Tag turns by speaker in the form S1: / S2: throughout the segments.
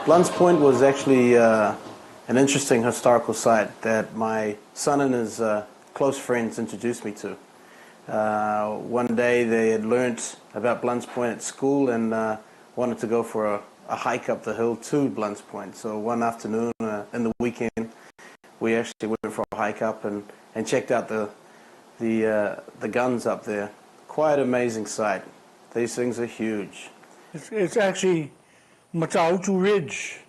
S1: Blunt's Point was actually an interesting historical site that my son and his close friends introduced me to. One day they had learnt about Blunt's Point at school and wanted to go for a hike up the hill to Blunt's Point. So one afternoon in the weekend, we actually went for a hike up and checked out the guns up there. Quite amazing sight. These things are huge.
S2: It's actually Matautu Ridge.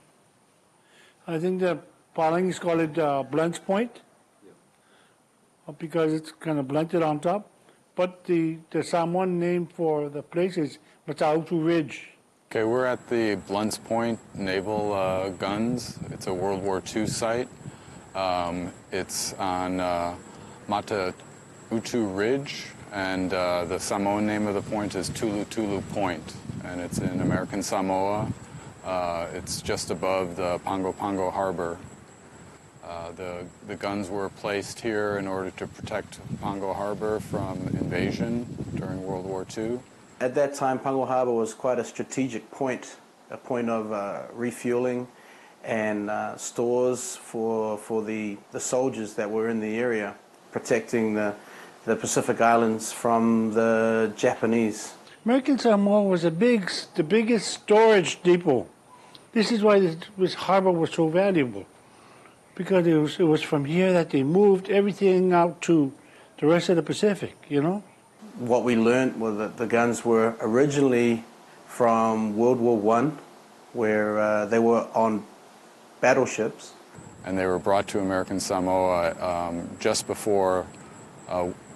S2: I think the Palangis call it Blunt's Point, because it's kind of blunted on top. But the Samoan name for the place is Matautu Ridge.
S3: Okay, we're at the Blunt's Point Naval Guns. It's a World War II site. It's on Matautu Ridge, and the Samoan name of the point is Tulu Tulu Point, and it's in American Samoa. It's just above the Pago Pago Harbor. The guns were placed here in order to protect Pago Harbor from invasion during World War II.
S1: At that time, Pago Harbor was quite a strategic point, a point of refueling and stores for the soldiers that were in the area, protecting the Pacific Islands from the Japanese.
S2: American Samoa was the biggest storage depot. This is why this harbor was so valuable, because it was from here that they moved everything out to the rest of the Pacific, you know?
S1: What we learned was that the guns were originally from World War I, where they were on battleships.
S3: And they were brought to American Samoa just before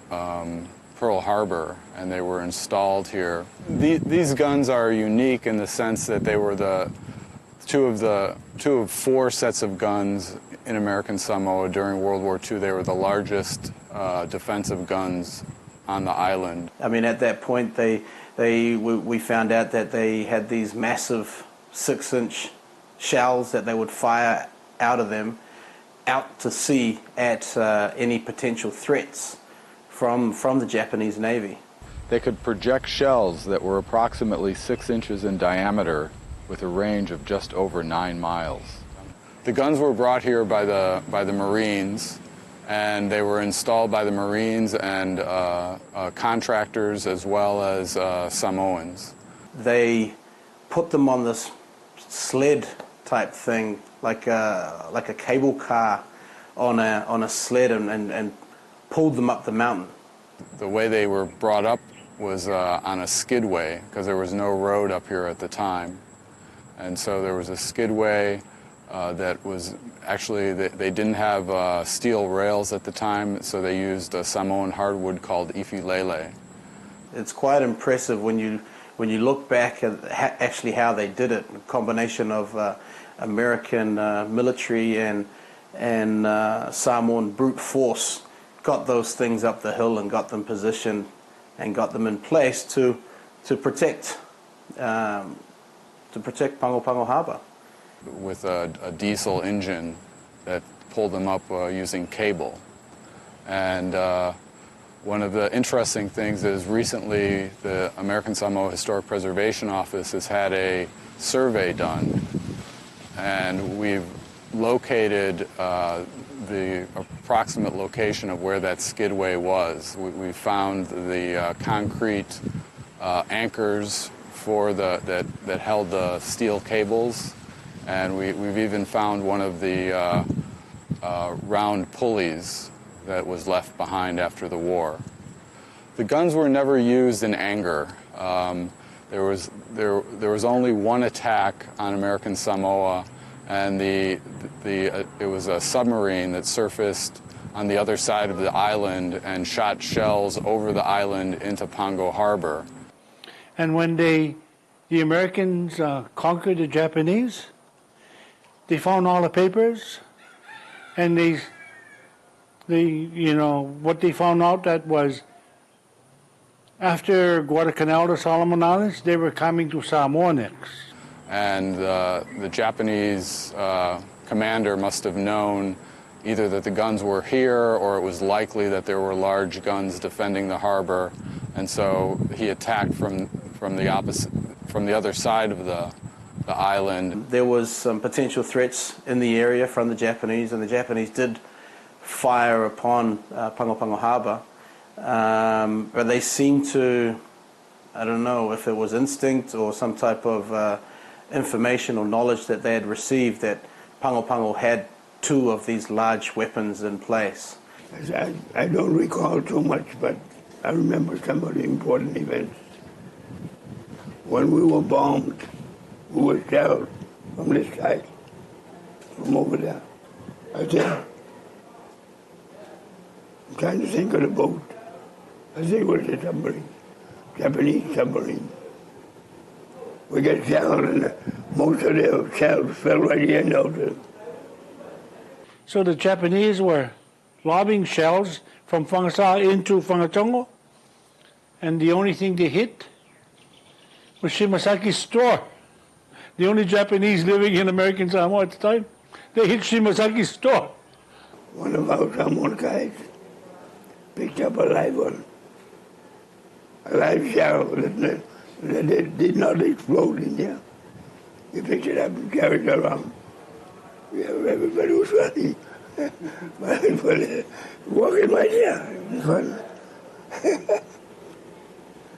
S3: Pearl Harbor, and they were installed here. These guns are unique in the sense that they were two of four sets of guns in American Samoa during World War II. They were the largest defensive guns on the island.
S1: I mean, at that point, we found out that they had these massive 6-inch shells that they would fire out of them out to sea at any potential threats from the Japanese Navy.
S4: They could project shells that were approximately 6 inches in diameter with a range of just over 9 miles.
S3: The guns were brought here by the Marines, and they were installed by the Marines and contractors as well as Samoans.
S1: They put them on this sled type thing, like a cable car on a sled, and pulled them up the mountain.
S3: The way they were brought up was on a skidway, because there was no road up here at the time. And so there was a skidway that was actually, they didn't have steel rails at the time, so they used a Samoan hardwood called ifilele. It's
S1: quite impressive when you look back at actually how they did it, a combination of American military and Samoan brute force got those things up the hill and got them positioned and got them in place to protect Pago Pago Harbor.
S3: With a diesel engine that pulled them up using cable. And one of the interesting things is recently the American Samoa Historic Preservation Office has had a survey done, and we've located the approximate location of where that skidway was. We found the concrete anchors that held the steel cables, and we've even found one of the round pulleys that was left behind after the war. The guns were never used in anger. There was only one attack on American Samoa, and it was a submarine that surfaced on the other side of the island and shot shells over the island into Pago Harbor.
S2: And when the Americans conquered the Japanese, they found all the papers, and what they found out that was after Guadalcanal to Solomon Islands, they were coming to Samoa next.
S3: And the Japanese commander must have known either that the guns were here or it was likely that there were large guns defending the harbor, and so he attacked from the other side of the island.
S1: There was some potential threats in the area from the Japanese, and the Japanese did fire upon Pago Pago Harbour, but they seemed to, I don't know if it was instinct or some type of information or knowledge that they had received, that Pago Pago had two of these large weapons in place.
S5: I don't recall too much, but I remember some of the important events. When we were bombed, we were shelled from this side, from over there. I think, I'm trying to think of the boat. I think it was a submarine, Japanese submarine. We got shelled, and most of the shells fell right here in the.
S2: So the Japanese were lobbing shells from Whangasā into Whangatongo, and the only thing they hit was Shimasaki's store. The only Japanese living in American Samoa at the time, they hit Shimasaki's store.
S5: One of our Samoan guys picked up a live one, a live shell that did not explode in there. He picked it up and carried it around. Yeah, everybody was running. But walking right there in front.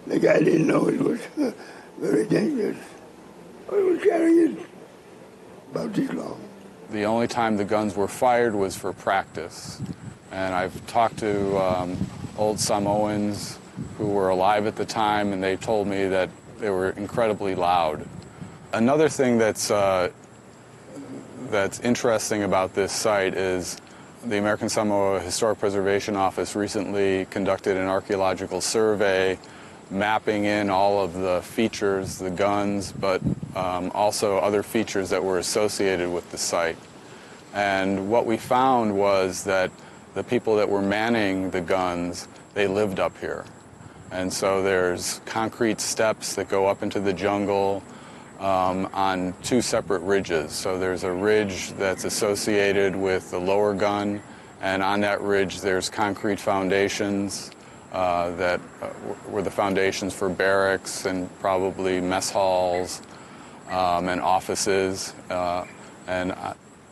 S5: The guy didn't know it was very dangerous. I was carrying it about this long.
S3: The only time the guns were fired was for practice. And I've talked to old Samoans who were alive at the time, and they told me that they were incredibly loud. Another thing that's interesting about this site is the American Samoa Historic Preservation Office recently conducted an archaeological survey mapping in all of the features, the guns, but also other features that were associated with the site. And what we found was that the people that were manning the guns, they lived up here. And so there's concrete steps that go up into the jungle on two separate ridges. So there's a ridge that's associated with the lower gun, and on that ridge there's concrete foundations that were the foundations for barracks and probably mess halls and offices. And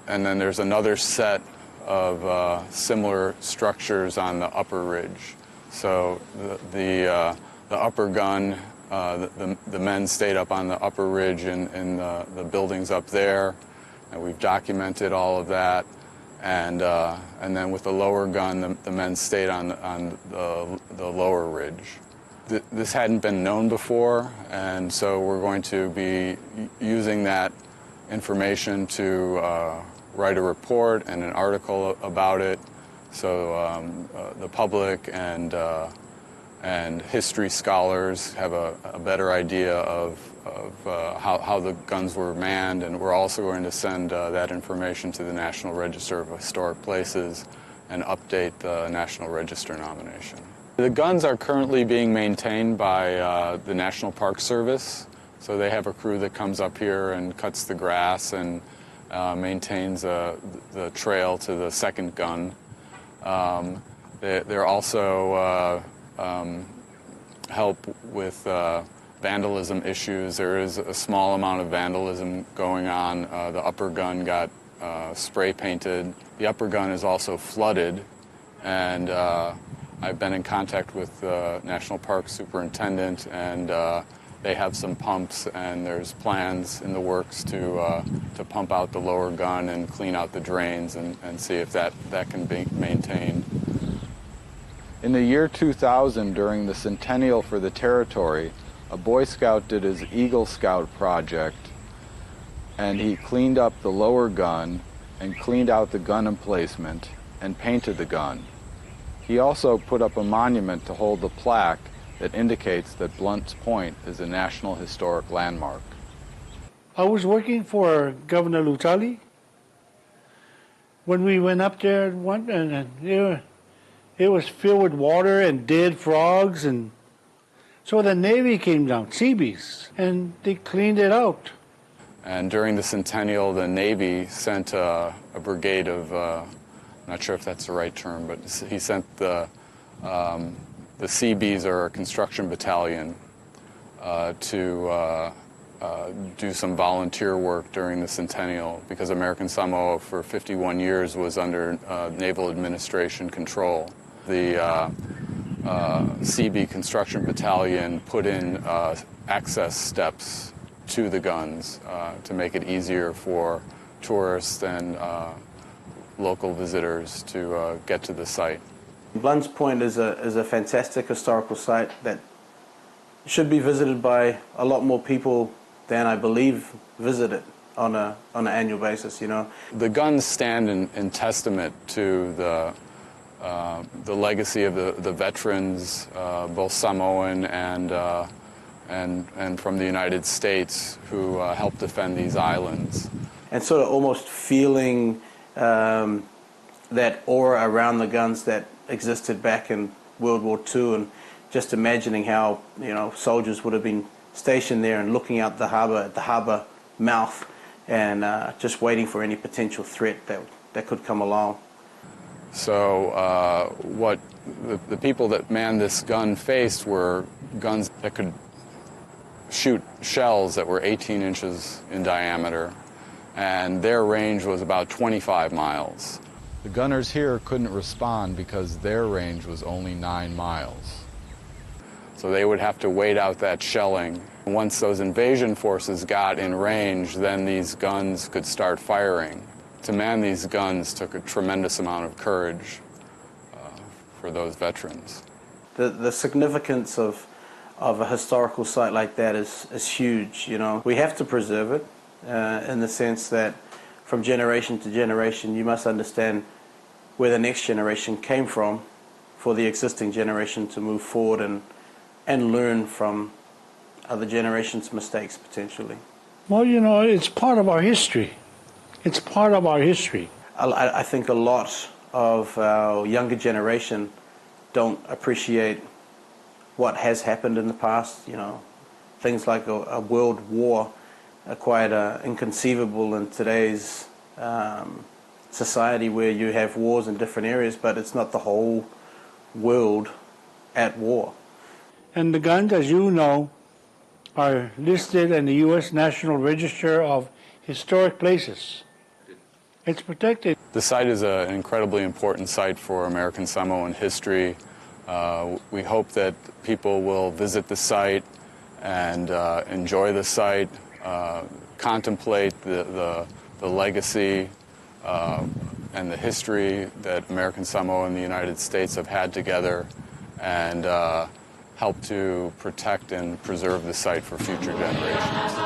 S3: then there's another set of similar structures on the upper ridge. So the upper gun, the men stayed up on the upper ridge in the buildings up there, and we've documented all of that. And then with the lower gun, the men stayed on the lower ridge. This hadn't been known before, and so we're going to be using that information to write a report and an article about it, so the public and history scholars have a better idea of how the guns were manned, and we're also going to send that information to the National Register of Historic Places and update the National Register nomination. The guns are currently being maintained by the National Park Service, so they have a crew that comes up here and cuts the grass and maintains the trail to the second gun. They're also help with vandalism issues. There is a small amount of vandalism going on. The upper gun got spray painted. The upper gun is also flooded, and I've been in contact with the National Park Superintendent, and they have some pumps, and there's plans in the works to pump out the lower gun and clean out the drains and see if that can be maintained.
S4: In the year 2000, during the centennial for the territory, a Boy Scout did his Eagle Scout project, and he cleaned up the lower gun and cleaned out the gun emplacement and painted the gun. He also put up a monument to hold the plaque that indicates that Blunt's Point is a National Historic Landmark.
S2: I was working for Governor Lutali when we went up there and it was filled with water and dead frogs, and so the Navy came down, Seabees, and they cleaned it out.
S3: And during the centennial, the Navy sent a brigade of, I'm not sure if that's the right term, but he sent the Seabees, or a construction battalion, to do some volunteer work during the centennial, because American Samoa for 51 years was under Naval Administration control. The CB Construction Battalion put in access steps to the guns to make it easier for tourists and local visitors to get to the site.
S1: Blunt's Point is a fantastic historical site that should be visited by a lot more people than I believe visit it on an annual basis. You know,
S3: the guns stand in testament to the legacy of the veterans, both Samoan and from the United States, who helped defend these islands.
S1: And sort of almost feeling that aura around the guns that existed back in World War II, and just imagining how, you know, soldiers would have been stationed there and looking out the harbour mouth, and just waiting for any potential threat that could come along.
S3: So what the people that manned this gun faced were guns that could shoot shells that were 18 inches in diameter, and their range was about 25 miles.
S4: The gunners here couldn't respond because their range was only 9 miles.
S3: So they would have to wait out that shelling. Once those invasion forces got in range, then these guns could start firing. To man these guns took a tremendous amount of courage for those veterans.
S1: The significance of a historical site like that is huge. You know, we have to preserve it in the sense that from generation to generation, you must understand where the next generation came from for the existing generation to move forward and learn from other generations' mistakes, potentially.
S2: Well, you know, it's part of our history. It's part of our history.
S1: I think a lot of our younger generation don't appreciate what has happened in the past. You know, things like a world war are quite inconceivable in today's society, where you have wars in different areas, but it's not the whole world at war.
S2: And the guns, as you know, are listed in the U.S. National Register of Historic Places. It's protected.
S3: The site is an incredibly important site for American Samoan history. We hope that people will visit the site and enjoy the site, contemplate the legacy and the history that American Samoa and the United States have had together, and help to protect and preserve the site for future generations.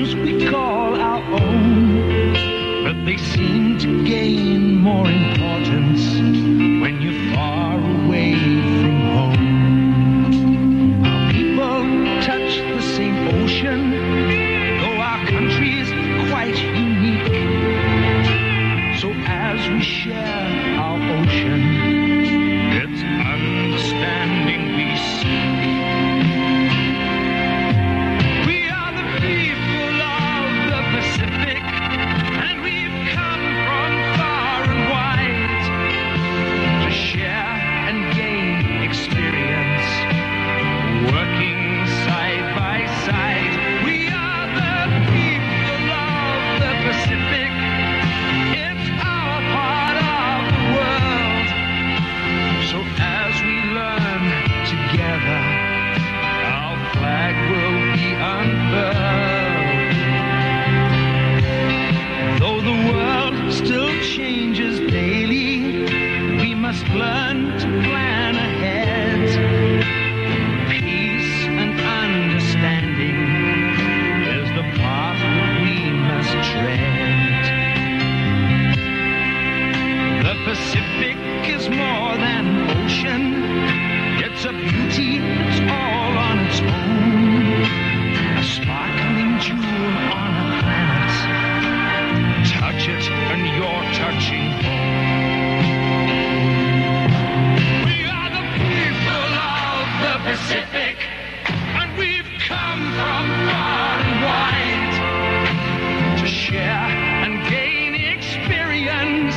S6: oceans we call our own, but they seem to gain more importance when you're far away from home. Our people touch the same ocean, though our country is quite unique. So as we share our ocean, it's understanding we seek. We are the people of the Pacific, and we've come from far and wide to share and gain experience, working side by side. We are the people of the Pacific. It's our part of the world. So as we learn together, our flag will be unfurled. Though the world still changes daily, we must learn to plan ahead. Peace and understanding is the path that we must tread. The Pacific is more than an ocean. It's a beauty that's all on its own. A sparkling jewel on a planet. Touch it and you're touching home. We are the people of the Pacific, and we've come from far and wide to share and gain experience,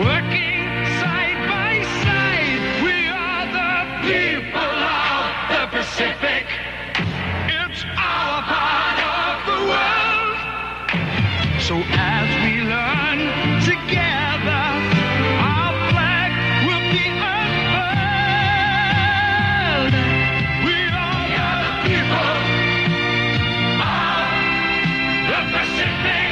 S6: working side by side. We are the people of the Pacific. It's our part of the world. So as we learn together, our flag will be unfurled. We are the people of the Pacific.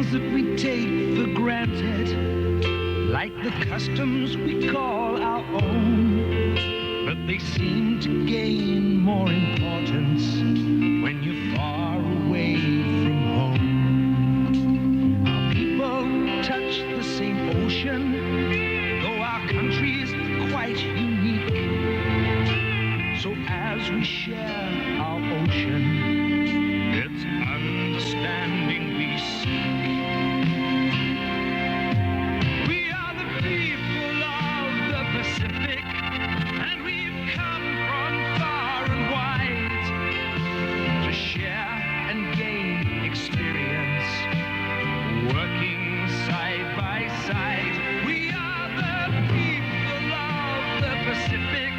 S6: things that we take for granted, like the customs we call our own, but they seem to gain more importance when you're far away from home. Our people touch the same ocean, though our countries are quite unique. So as we share our ocean, it's understanding we seek. We are the people of the Pacific, and we've come from far and wide to share and gain experience, working side by side. We are the people of the Pacific.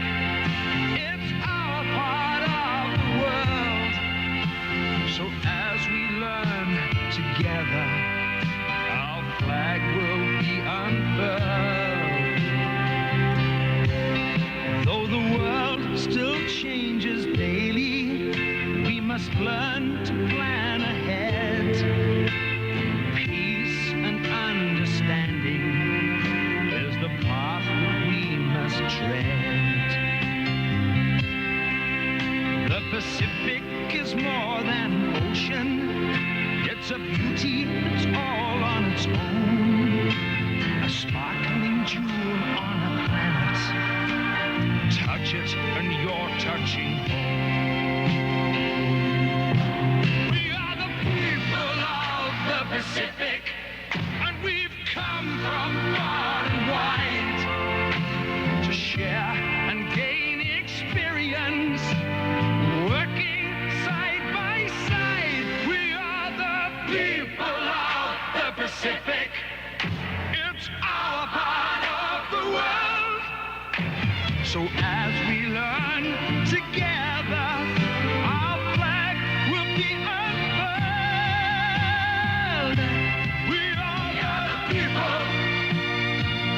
S6: It's our part of the world. So as we learn together, our flag will be unfurled. Though the world still changes daily, we must learn to plan ahead. Peace and understanding is the path that we must tread. The Pacific is more than an ocean. It's a beauty that's all on its own. A sparkling jewel on a planet. Touch it and you're touching home. We are the people of the Pacific, and we've come from far and wide to share and gain experience, working side by side. We are the people of the Pacific. It's our part of the world. So as we learn together, our flag will be unfurled. We are the people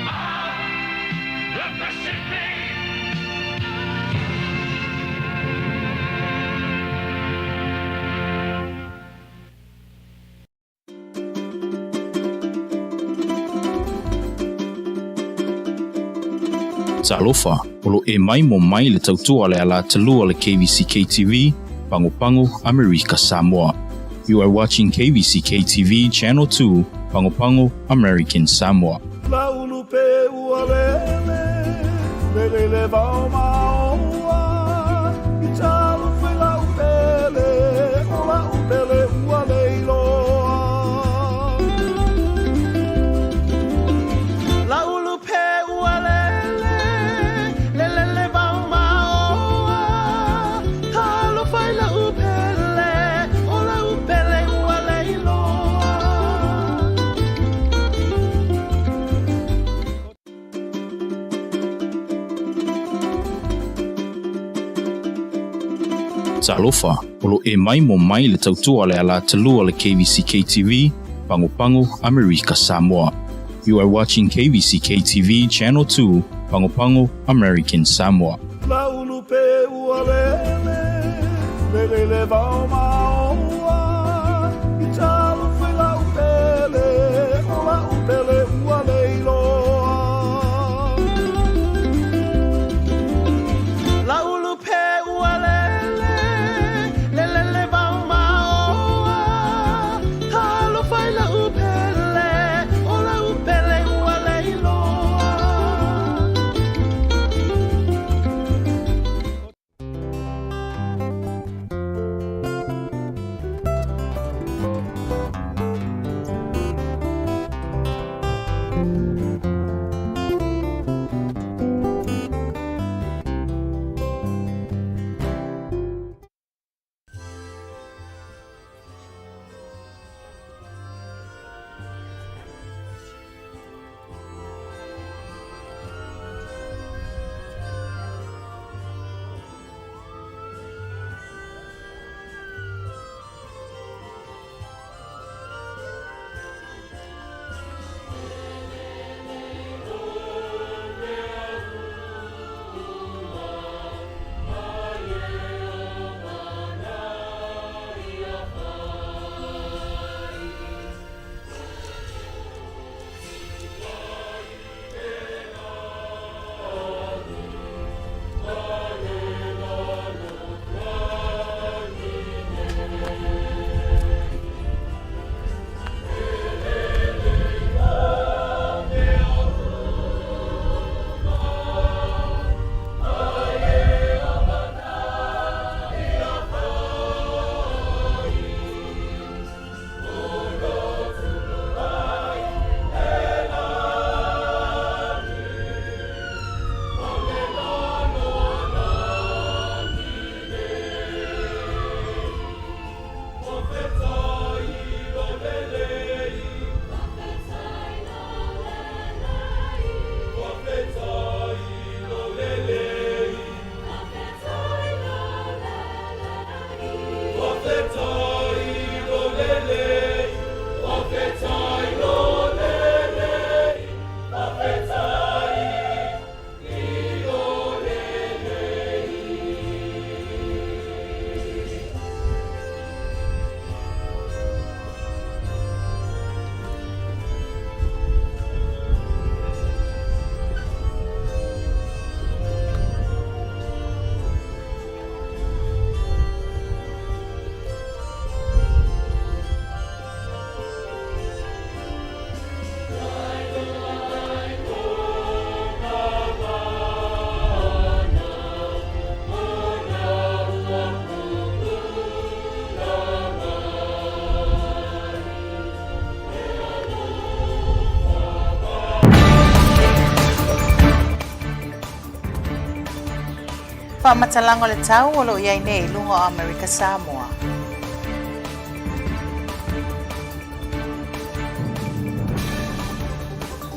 S6: of the Pacific.
S7: Talofa, olo e mai mo mai le tautua le ala talua le KVCK TV, Pango Pango, America Samoa. You are watching KVCK TV Channel 2, Pango Pango, American Samoa. Talofa, olo e mai mo mai le tautua le ala talua le KVCK TV, Pango Pango, America Samoa. You are watching KVCK TV Channel 2, Pango Pango, American Samoa.
S8: Whaamatalango le tau o lo iai nei lunga o Amerika Samoa.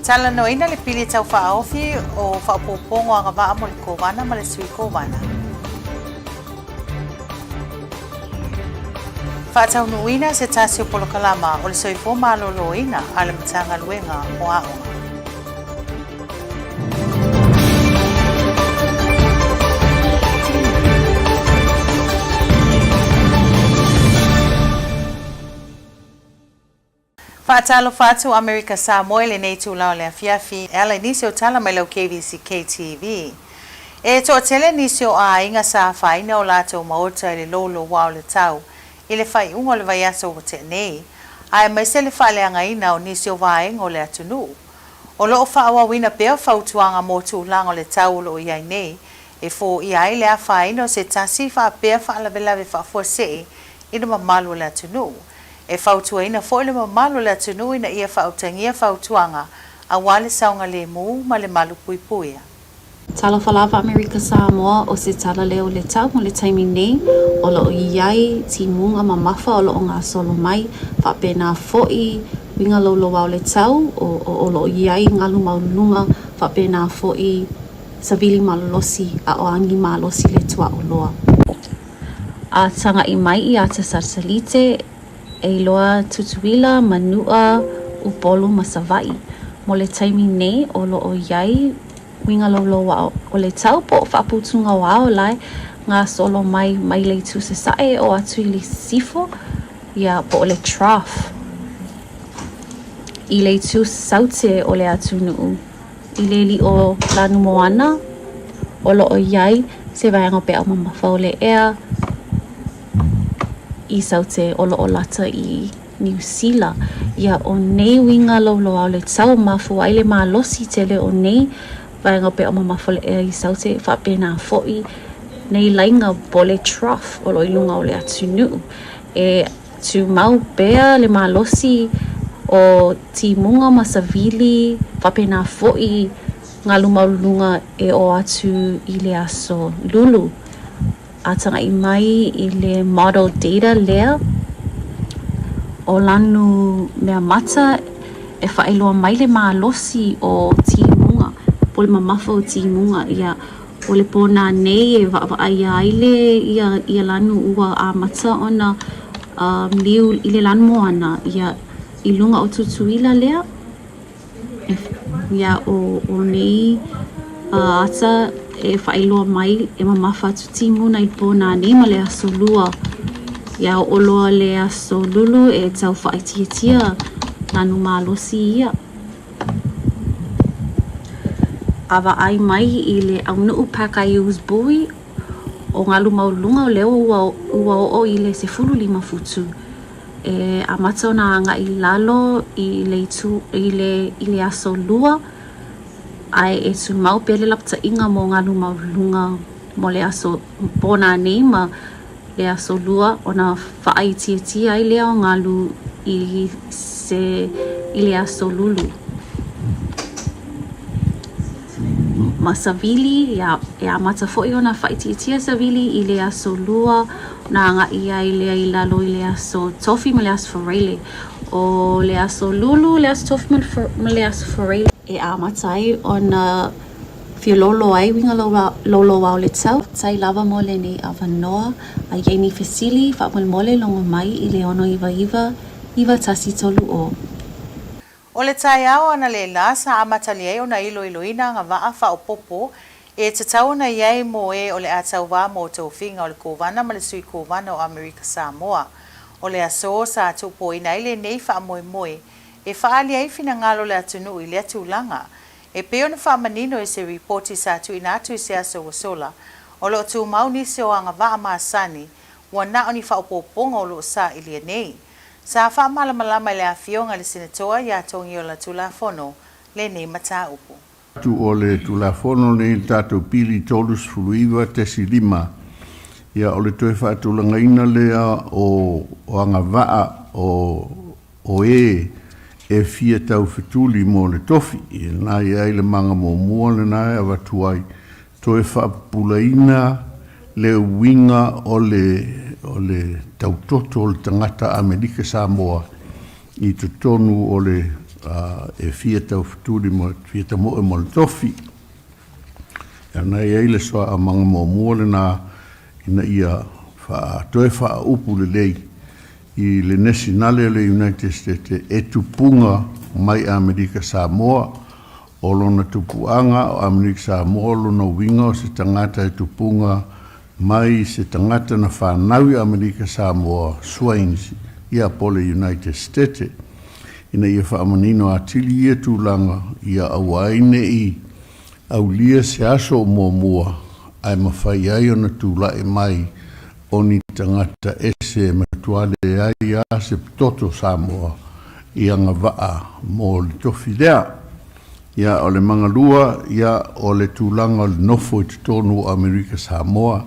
S8: Tala noina le pili tau whaofi o whaapopongo a ngawaa mo le kowana ma le sui kowana. Whaatau nuina se tasi o polokalama o le soifo maloloina a le matanga luenga o aonga. Whaatalo whātu Amerika Samoa le nei tūlau le afiafi ala nisi o tala mai lau Kvzk TV. E to tele nisi o a inga sa whaina o lato maota le lolo wao le tau i le whai ungo le vaiaso o te nei. Ai mai se le whale anga ina o nisi o vaenga o le atunu. O lo o whaawa wina pēo whautuanga mo tūlango le tau lo iai nei. E fo i ai le a whaina o se tasi wha pēo whaalawelawe whaafua se i na mamalu le atunu. E fautua ina fo le mamalo le atunu ina ia fautangia fautuanga a wale saunga le mu ma le malu pui puia.
S9: Tala whalawa Amerika Samoa o se tala leo le tau mo le taiming nei o lo iai ti munga ma mafa o lo o ngā solo mai whapena fo'i winga lolo wau le tau o lo iai ngalu maulunga whapena fo'i savili malolosi a o angi malosi le tua o loa. A tanga i mai i ata sarsalite e loa tutuila manua upolu masavai mo le taimi nei o lo o iai winga lolo wao o le tau po whaputunga wao lai ngā solo mai le tu se sae o atu i le sifo ia po o le trough i le tu saute o le atu nuu i le li o lanu moana o lo o iai se vaenga pe au mamafa o le ea i saute o lo o lata i New Zealand. Ia o nei winga lolo au le tau mafu ai le malosi tele o nei vaenga pe o mamafa le ea i saute whapena fo'i nei lainga po le trough o lo ilunga o le atunu. E tu mau pea le malosi o ti munga masavili whapena fo'i ngalu maulunga e o atu i le aso lulu. Atanga i mai i le model data lea o lanu mea mata e whaeloa mai le malosi o timunga po le mamafa o timunga ia o le pona nei e wa'ai aile ia lanu ua a mata ona liu i le lanu moana ia i lunga o tutuila lea ia o nei ata e whaeloa mai e mamafa atu timuna i pōna nei ma le aso lua. Ia o loa le aso lulu e tau whaitiatia nanu malosi ia. Awa ai mai i le aunuu pakai bui o ngalu maulunga o leo ua o i le se fulu lima futu. E amata o na anga i lalo i le aso lua ai e tu mau pele lapta inga mo ngalu maulunga mo le aso pona nei ma le aso lua o na whaai tia ai lea o ngalu i le aso lulu. Ma savili e amata fo'i o na whaai tia savili i le aso lua na anga ia i lea i lalo i le aso tofi ma le aso whareile o le aso lulu le aso tofi ma le aso whareile. E amatai o na fiololo ai winga lolo wau le tau. Tai lava mo le nei awanoa a yeini fesili whaapolmole longo mai i le ono iwa tasi tolu o.
S8: O le tai ao ana le lasa amatali ai o na iloina nga waa whaopopo e te tau na iai mo e o le atau wā mo tau whinga o le kōwana ma le sui kōwana o Amerika Samoa. O le aso sa tupo ina i le nei whaamoe e whaali ai fina ngalo le atunu i le atulanga. E peo na whaamanino i se reporti sa tu ina atu i se aso wasola. O lo tu mau nisi o anga waa maasani, wana o ni whaopoponga o lo sa i le nei. Sa whaamalamalama i le awhionga le sinatoa ia tongi o la tulafono le nei mata upu.
S10: Tu o le tulafono le tato pili tolus fuluiva tesi lima. Ia o le toe whaatulanga ina lea o anga waa o e fia tau fituli mo le tofi. Nā ia le manga mo mua le nā e awatu ai. Toe whaapula ina le winga o le tautoto o le tangata Amerika Samoa i te tonu o le e fia tau futuri mo fia tau mo e mo le tofi. Ana ia ile soa a manga mo mua le na ina ia toe wha upu le lei i le nationale le United States e tupunga mai Amerika Samoa o lona tupuanga o Amerika Samoa lona winga o se tangata e tupunga mai se tangata na whanau Amerika Samoa Swains ia pole United States ina ia whaamanino a tili ia tūlanga ia awaine i au lia se aso mua mua ai mawhai ai ona tūlae mai o ni tangata ese matuale ai a se pitoto Samoa i anga waa mo le tofi lea. Ia o le mangalua, ia o le tūlanga o le nofo i te tonu Amerika Samoa.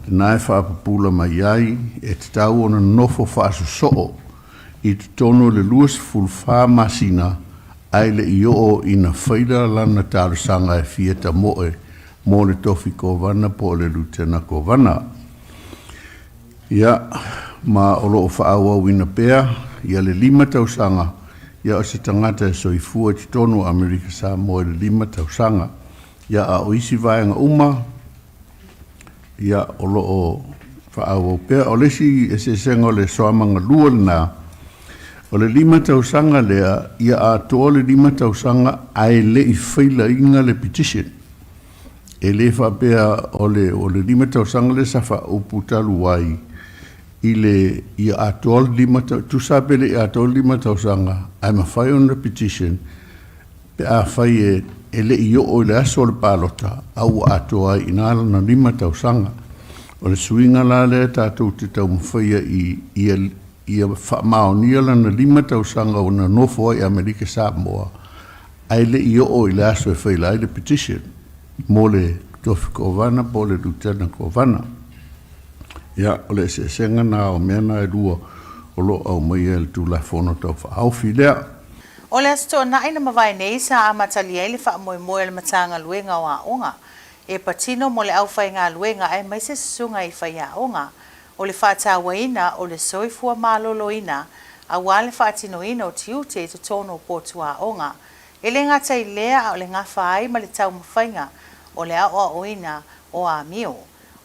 S10: Nai whaapapula mai ai e te tau ona nofo whaaso soo i te tonu le luas fulwha masina ai le ioo ina whaida lana tārusanga e fieta moe mo le tofi kovana po le lutena kovana. Ia ma o loo whaawa wina pea, ia le 5 tausanga, ia o se tangata e soifua te tonu Amerika Samoa le 5 tausanga, ia a oisi vaenga uma, ia o loo whaawa pea, o lesi e se sengo le soamanga lua na, o le 5 tausanga lea, ia a toa le 5 tausanga ai le i whaila inga le petition. E le whapea o le 5 tausanga le safa upu talu wai, ile ia atol 5 tu sabe le atol 5 tausanga ai mawhai on the petition pe a whai e le i o le aso le palota au atoa i nala na 5 tausanga o le suinga la le tātou te tau mawhaia ia whamaonia la na 5 tausanga o na nofo ai Amerika Samoa ai le i o le aso e whai lai le petition mo le tofi kovana po le lutena kovana. Ia, o le se senga na o mena e lua o lo au mai e le tūla whono tau whaauwhi lea.
S8: O le asto na ina mawai nei sa a matali e le wha moe moe le matanga luenga o a onga. E patino mo le au whai ngā luenga e mai se sunga i whai a onga. O le whata waina o le soifua malolo ina a wale whatino ina o tiute e tono potu a onga. E le ngata i lea o le ngā whai ma le tau mawhainga o le au a oina o a mio.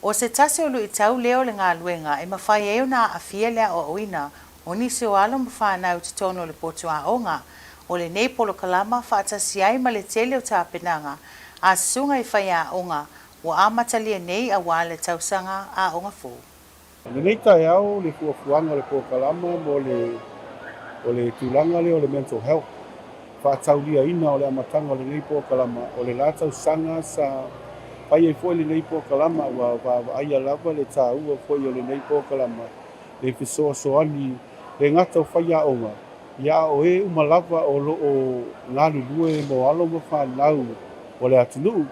S8: O se tase o lui tau leo le ngā luenga e mawhai eo na a fia lea o oina o nisi o alo mwhanau te tono le potu a onga o le nei polo kalama whaatasi ai ma le tele o tāpenanga a sunga i whai a onga o amatalia nei a wale tausanga a onga fu.
S11: Le nei tai au le fuafuanga le polo kalama mo o le tūlanga le o le mental health. Whaataulia ina o le amatanga o le nei polo kalama o le lātau sanga sa pai e foi le nei po kalama wa ai lava le ta u foi le nei po kalama le fiso so ani le ngata fai a onga ya o e uma lava o lo o nganu lue mo alo mo fa nau o le atunu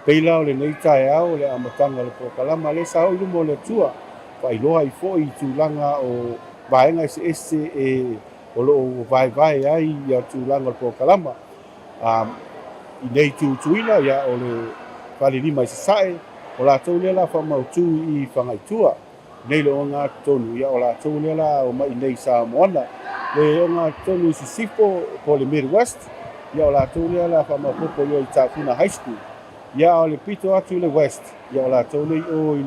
S11: peila o le nei tai au le amatanga le po kalama le sa o mo le tua pai loa i foi tulanga o vaenga se e o lo vai ai ya tulanga le po kalama i nei tuina ya o le pali lima i sae, o la tau lela wha mautu i whangaitua. Nei le o ngā tonu, ia o la tau lela o mai nei sa moana. Le o ngā tonu i sifo po le Midwest, ia o la tau lela wha maupopo i Tāpuna High School. Ia o le pito atu le West, ia o la tau nei o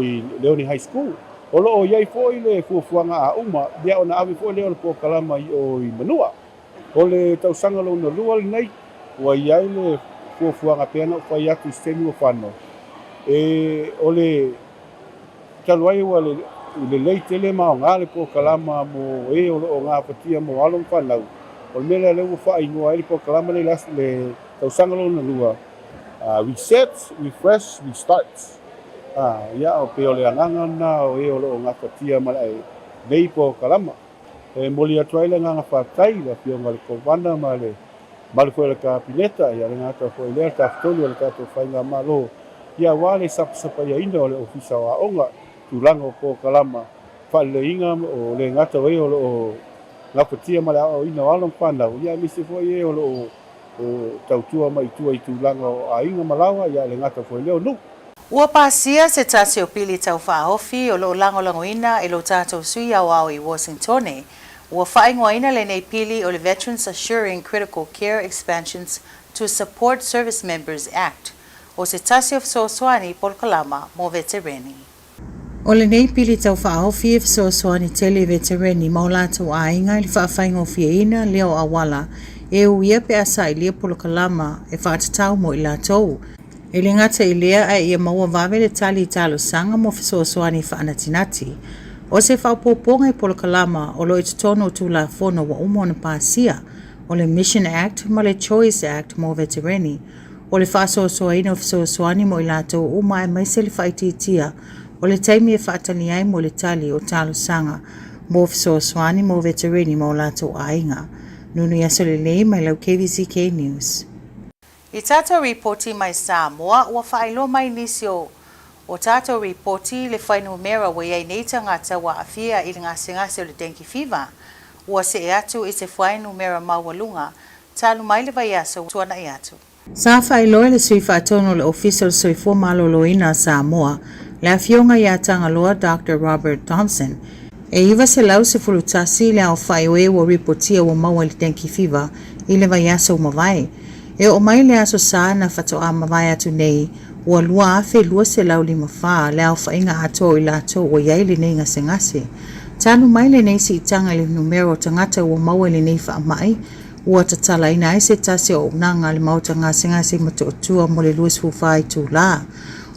S11: i Leoni High School. O lo o iai fo i le fuafuanga a uma, ia o na awi fo i leo le po kalama i o i manua. O le tausanga lo na lua le nei, ua iai le fuafuanga pena o whai atu stenu o whano. E o le taluai ua le lei tele ma o ngā le po kalama mo e o ngā patia mo along whanau. O le mele le ua whai ngua e le po kalama le tausanga lo na lua. Reset, refresh, restart. Ia o pe o le anganga na o e o ngā patia ma nei po kalama. E moli atuai le nganga whatai la pio ngā le kovana ma le Malko le kapineta ia le ngata foi le taftolu le tato fainga malo ia wale sapa ia ina o le ofisa wa onga tulanga o kalama fa le inga o le ngata we o ngapatia mala o ina wala panda ia misi foi e o tautua mai tua i tulanga o a inga malawa ia le ngata foi le no
S8: Ua pasia se tasi o pili tau whaahofi o lo langolangoina e lo tātou sui au I Washington. Ua whaingoina le nei pili o le Veterans Assuring Critical Care Expansions to Support Service Members Act o se tasi o Fesoasoani Polkalama mo veterani. O le nei pili tau whaahofi e Fesoasoani tele veterani mau lātou ainga I le whaawhaingofia leo awala e uia pe asa I lia Polkalama e whaatatau mo I lātou. E le ngata I lea ai ia maua vawe le tali talo sanga mo Fesoasoani whaanatinati. O se whaupoponga I Polkalama o lo I tutono tu la fono wa umona pasia o le Mission Act ma le Choice Act mo veterani. O le whaasoasoaina o Fesoasoani mo I lātou uma e maise le whaititia o le taimi e whaatani ai mo le tali o talo sanga mo Fesoasoani mo veterani mo lātou ainga. Nunu yaso le lei mai lau KVCK News. I tātou reporti mai Samoa ua whaelo mai nisio o tātou reporti le whainumera wa iai nei tangata wa awhia I le ngase o le dengue fever. Ua se e atu I se whainumera mawalunga talu mai le vaiaso tuana I atu. Sa whaelo le sui whaatono le official sui fua maloloina Samoa le awhionga I atangaloa Dr. Robert Thompson. E iwa se lau se fulutasi le au whaioe wa reportia wa maua le dengue fever I le vaiaso mawai. E o mai le aso sa na whatoa mawai atu nei, ua lua afe lua se lau lima whaa le au whainga ato I lato o iai le nei ngase. Tanu mai le nei si itanga le numero tangata ua maua le nei wha mai, ua tatala ina ai se tase o unanga le mauta ngase mato otua mo le luas fufai tu la.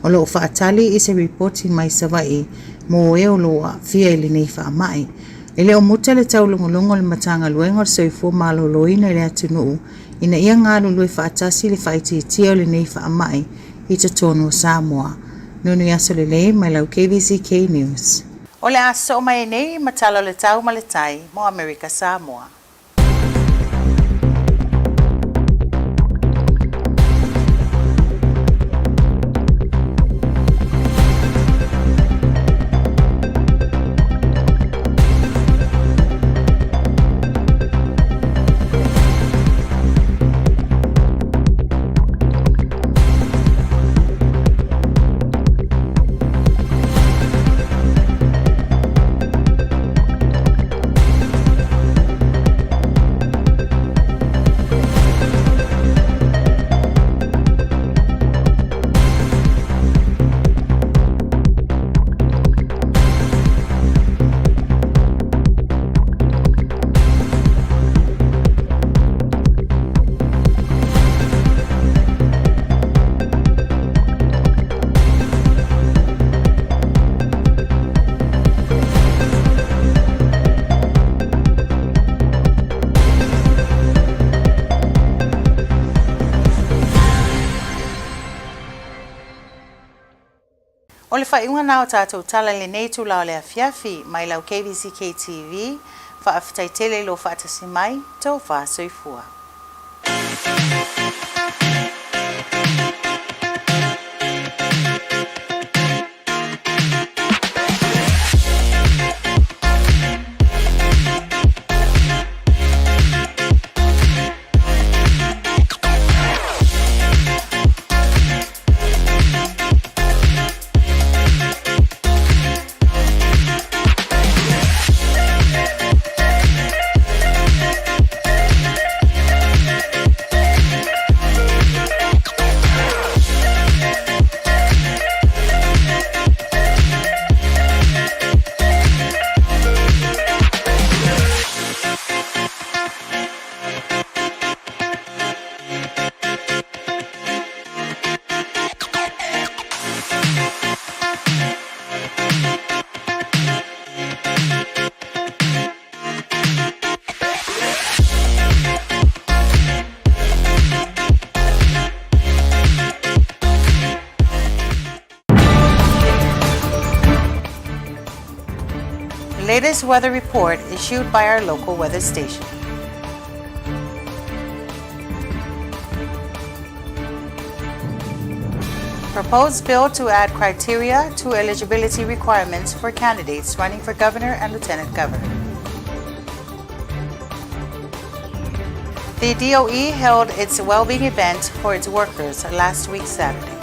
S8: O lo whaatali I se reporti mai savai, mo e o loa fia le nei wha mai. E leo muta le tau lungolungo le matanga luengo le soifua maloloina le atunuu, ina ia ngā lulue whaatasi le whaititia o le nei wha mai I te tono Samoa. Nunu yaso le lei mai lau KVCK News. O le aso o mai nei matalo le tau maletai mo Amerika Samoa. O le whaiunga nao tātou tala le nei tu lao le afiafi mai lau KVCK TV whaafitai tele lo whaatasi mai tau wha soifua. Latest weather report issued by our local weather station. Proposed bill to add criteria to eligibility requirements for candidates running for governor and lieutenant governor. The DOE held its well-being event for its workers last week Saturday.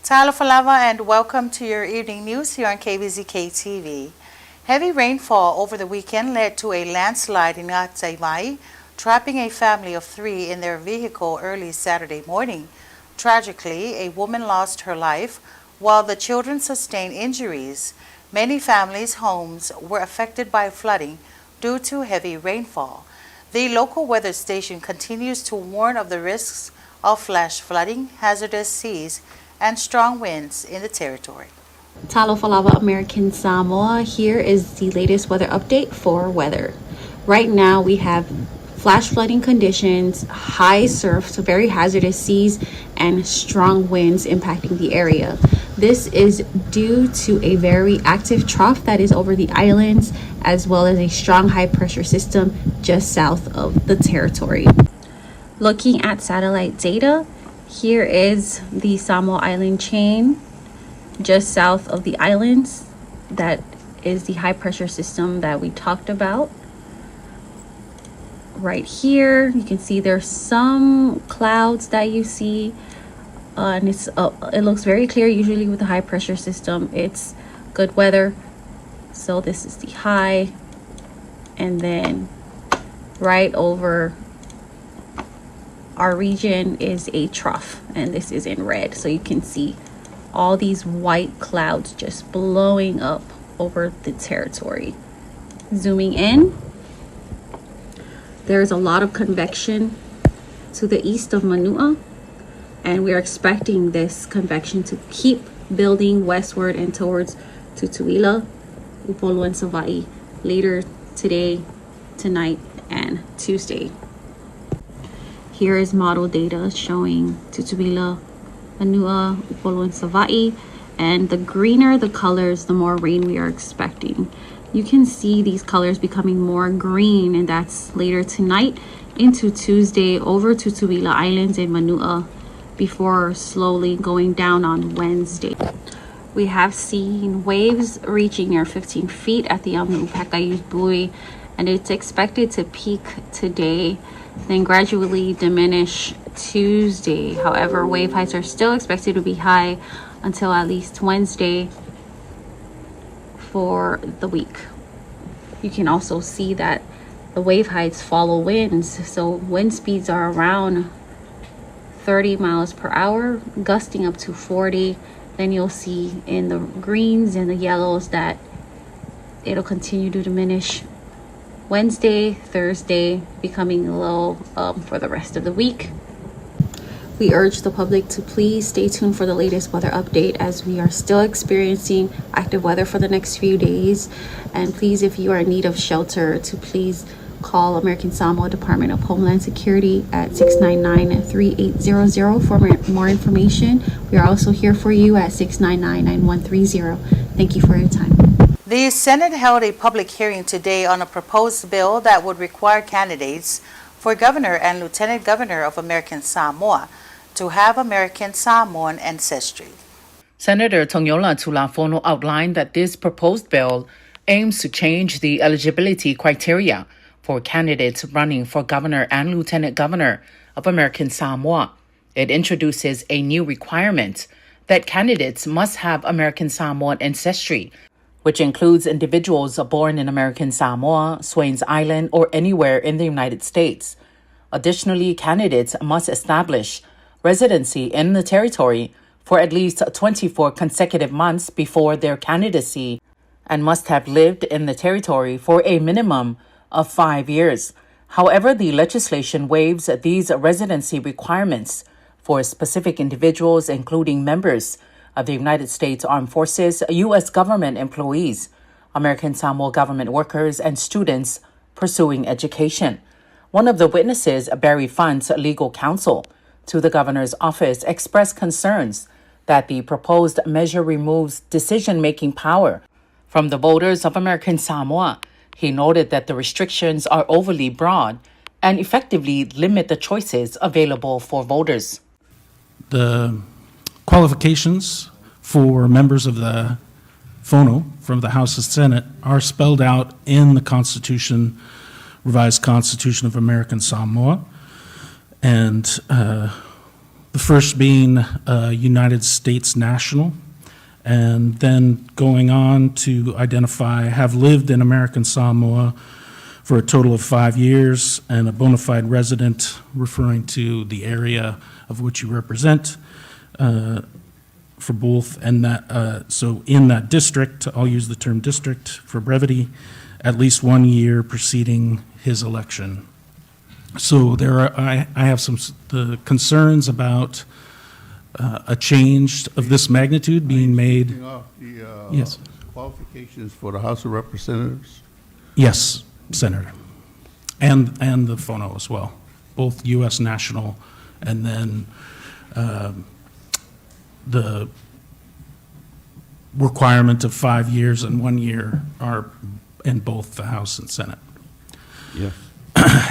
S8: Talo Falava and welcome to your evening news here on KVZK TV. Heavy rainfall over the weekend led to a landslide in Atsaimai, trapping a family of 3 in their vehicle early Saturday morning. Tragically, a woman lost her life while the children sustained injuries. Many families' homes were affected by flooding due to heavy rainfall. The local weather station continues to warn of the risks of flash flooding, hazardous seas, and strong winds in the territory.
S9: Talo Falava, American Samoa. Here is the latest weather update for weather. Right now we have flash flooding conditions, high surf, so very hazardous seas, and strong winds impacting the area. This is due to a very active trough that is over the islands, as well as a strong high pressure system just south of the territory. Looking at satellite data, here is the Samoa Island chain just south of the islands. That is the high pressure system that we talked about. Right here, you can see there's some clouds that you see, and it looks very clear. Usually with the high pressure system, it's good weather. So this is the high, and then right over our region is a trough, and this is in red. So you can see all these white clouds just blowing up over the territory. Zooming in, there's a lot of convection to the east of Manua, and we're expecting this convection to keep building westward and towards Tutuila, Upolu, and Savaii later today, tonight, and Tuesday. Here is model data showing Tutuila, Manua, Upolu, and Savaii, and the greener the colors, the more rain we are expecting. You can see these colors becoming more green, and that's later tonight into Tuesday over Tutuila Islands and Manua before slowly going down on Wednesday. We have seen waves reaching near 15 feet at the Amu-Pakayus buoy, and it's expected to peak today, then gradually diminish Tuesday. However, wave heights are still expected to be high until at least Wednesday for the week. You can also see that the wave heights follow winds, so wind speeds are around 30 miles per hour, gusting up to 40. Then you'll see in the greens and the yellows that it'll continue to diminish Wednesday, Thursday, becoming low for the rest of the week. We urge the public to please stay tuned for the latest weather update, as we are still experiencing active weather for the next few days. And please, if you are in need of shelter, to please call American Samoa Department of Homeland Security at 699-3800 for more information. We are also here for you at 699-9130. Thank you for your time.
S8: The Senate held a public hearing today on a proposed bill that would require candidates for governor and lieutenant governor of American Samoa to have American Samoan ancestry.
S12: Senator Tongiola Tulafono outlined that this proposed bill aims to change the eligibility criteria for candidates running for governor and lieutenant governor of American Samoa. It introduces a new requirement that candidates must have American Samoan ancestry, which includes individuals born in American Samoa, Swains Island, or anywhere in the United States. Additionally, candidates must establish residency in the territory for at least 24 consecutive months before their candidacy and must have lived in the territory for a minimum of 5 years. However, the legislation waives these residency requirements for specific individuals, including members of the United States Armed Forces, U.S. government employees, American Samoa government workers, and students pursuing education. One of the witnesses, Barry Fund's legal counsel to the governor's office, expressed concerns that the proposed measure removes decision-making power from the voters of American Samoa. He noted that the restrictions are overly broad and effectively limit the choices available for voters.
S13: The qualifications for members of the FONO from the House and Senate are spelled out in the Constitution, Revised Constitution of American Samoa, and The first being United States national, and then going on to identify have lived in American Samoa for a total of 5 years, and a bona fide resident, referring to the area of which you represent, for both, and that, so in that district, I'll use the term district for brevity, at least 1 year preceding his election. So there are, I have some the concerns about a change of this magnitude being made. Yes.
S10: Qualifications for the House of Representatives?
S13: Yes, Senator. And the phono as well, both U.S. national, and then the requirement of 5 years and 1 year are in both the House and Senate.
S10: Yes.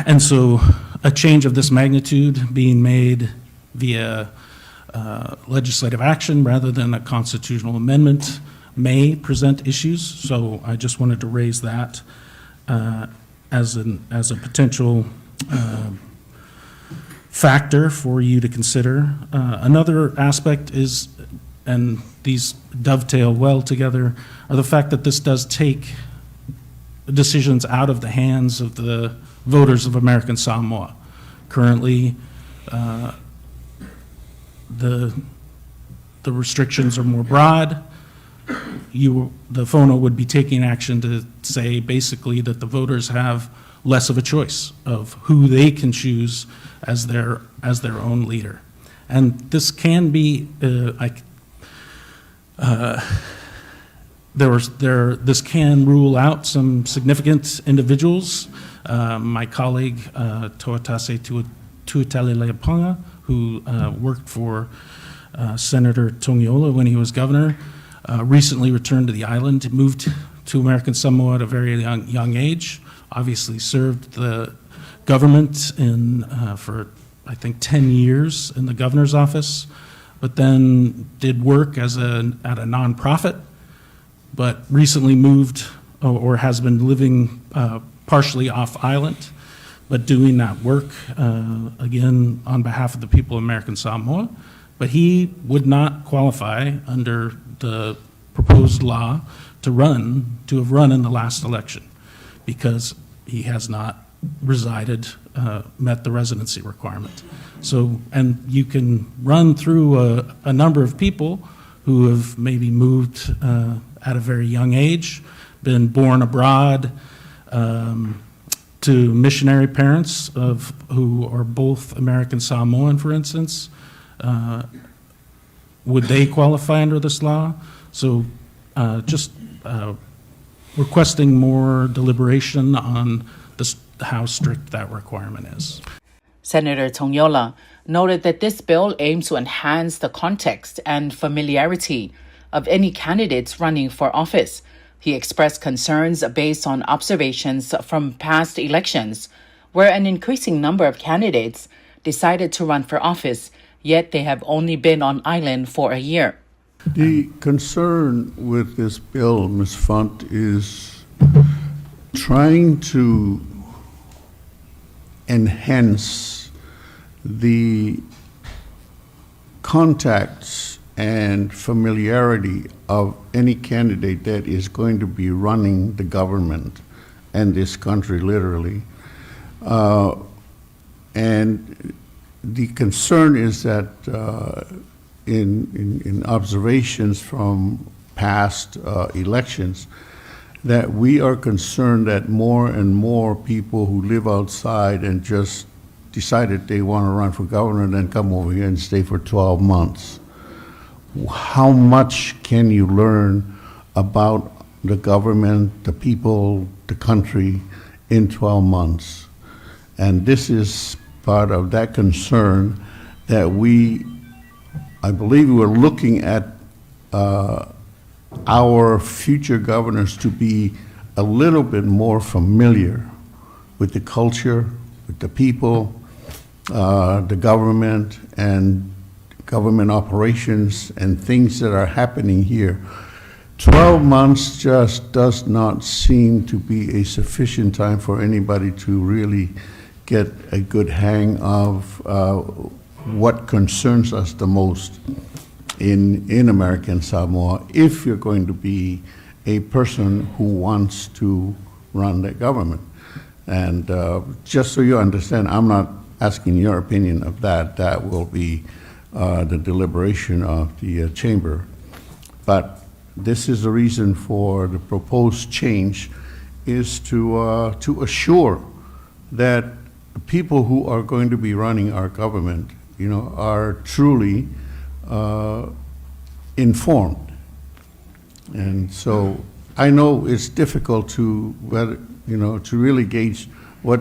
S13: And so a change of this magnitude being made via legislative action rather than a constitutional amendment may present issues. So I just wanted to raise that as a potential factor for you to consider. Another aspect is, and these dovetail well together, are the fact that this does take decisions out of the hands of the voters of American Samoa. Currently, the restrictions are more broad. The phono would be taking action to say basically that the voters have less of a choice of who they can choose as their own leader, and this can be this can rule out some significant individuals. My colleague Toatase Tuitaleleapanga, who worked for Senator Tongiola when he was governor, recently returned to the island, moved to American Samoa at a very young age, obviously served the government for I think 10 years in the governor's office, but then did work at a nonprofit, but recently moved or has been living partially off island, but doing that work again on behalf of the people of American Samoa. But he would not qualify under the proposed law to have run in the last election because he has not resided, met the residency requirement. So, and you can run through a number of people who have maybe moved at a very young age, been born abroad, to missionary parents who are both American Samoan, for instance. Would they qualify under this law? So just requesting more deliberation on how strict that requirement is.
S12: Senator Tongiola noted that this bill aims to enhance the context and familiarity of any candidates running for office. He expressed concerns based on observations from past elections, where an increasing number of candidates decided to run for office, yet they have only been on island for a year.
S10: The concern with this bill, Ms. Funt, is trying to enhance the contacts and familiarity of any candidate that is going to be running the government and this country, literally. And the concern is that in observations from past elections, that we are concerned that more and more people who live outside and just decided they want to run for governor and then come over here and stay for 12 months. How much can you learn about the government, the people, the country in 12 months? And this is part of that concern that I believe we're looking at our future governors to be a little bit more familiar with the culture, with the people, the government, and government operations and things that are happening here. 12 months just does not seem to be a sufficient time for anybody to really get a good hang of what concerns us the most in American Samoa if you're going to be a person who wants to run the government. And just so you understand, I'm not asking your opinion of that. That will be the deliberation of the chamber. But this is the reason for the proposed change, is to assure that the people who are going to be running our government, are truly informed. And so I know it's difficult to really gauge what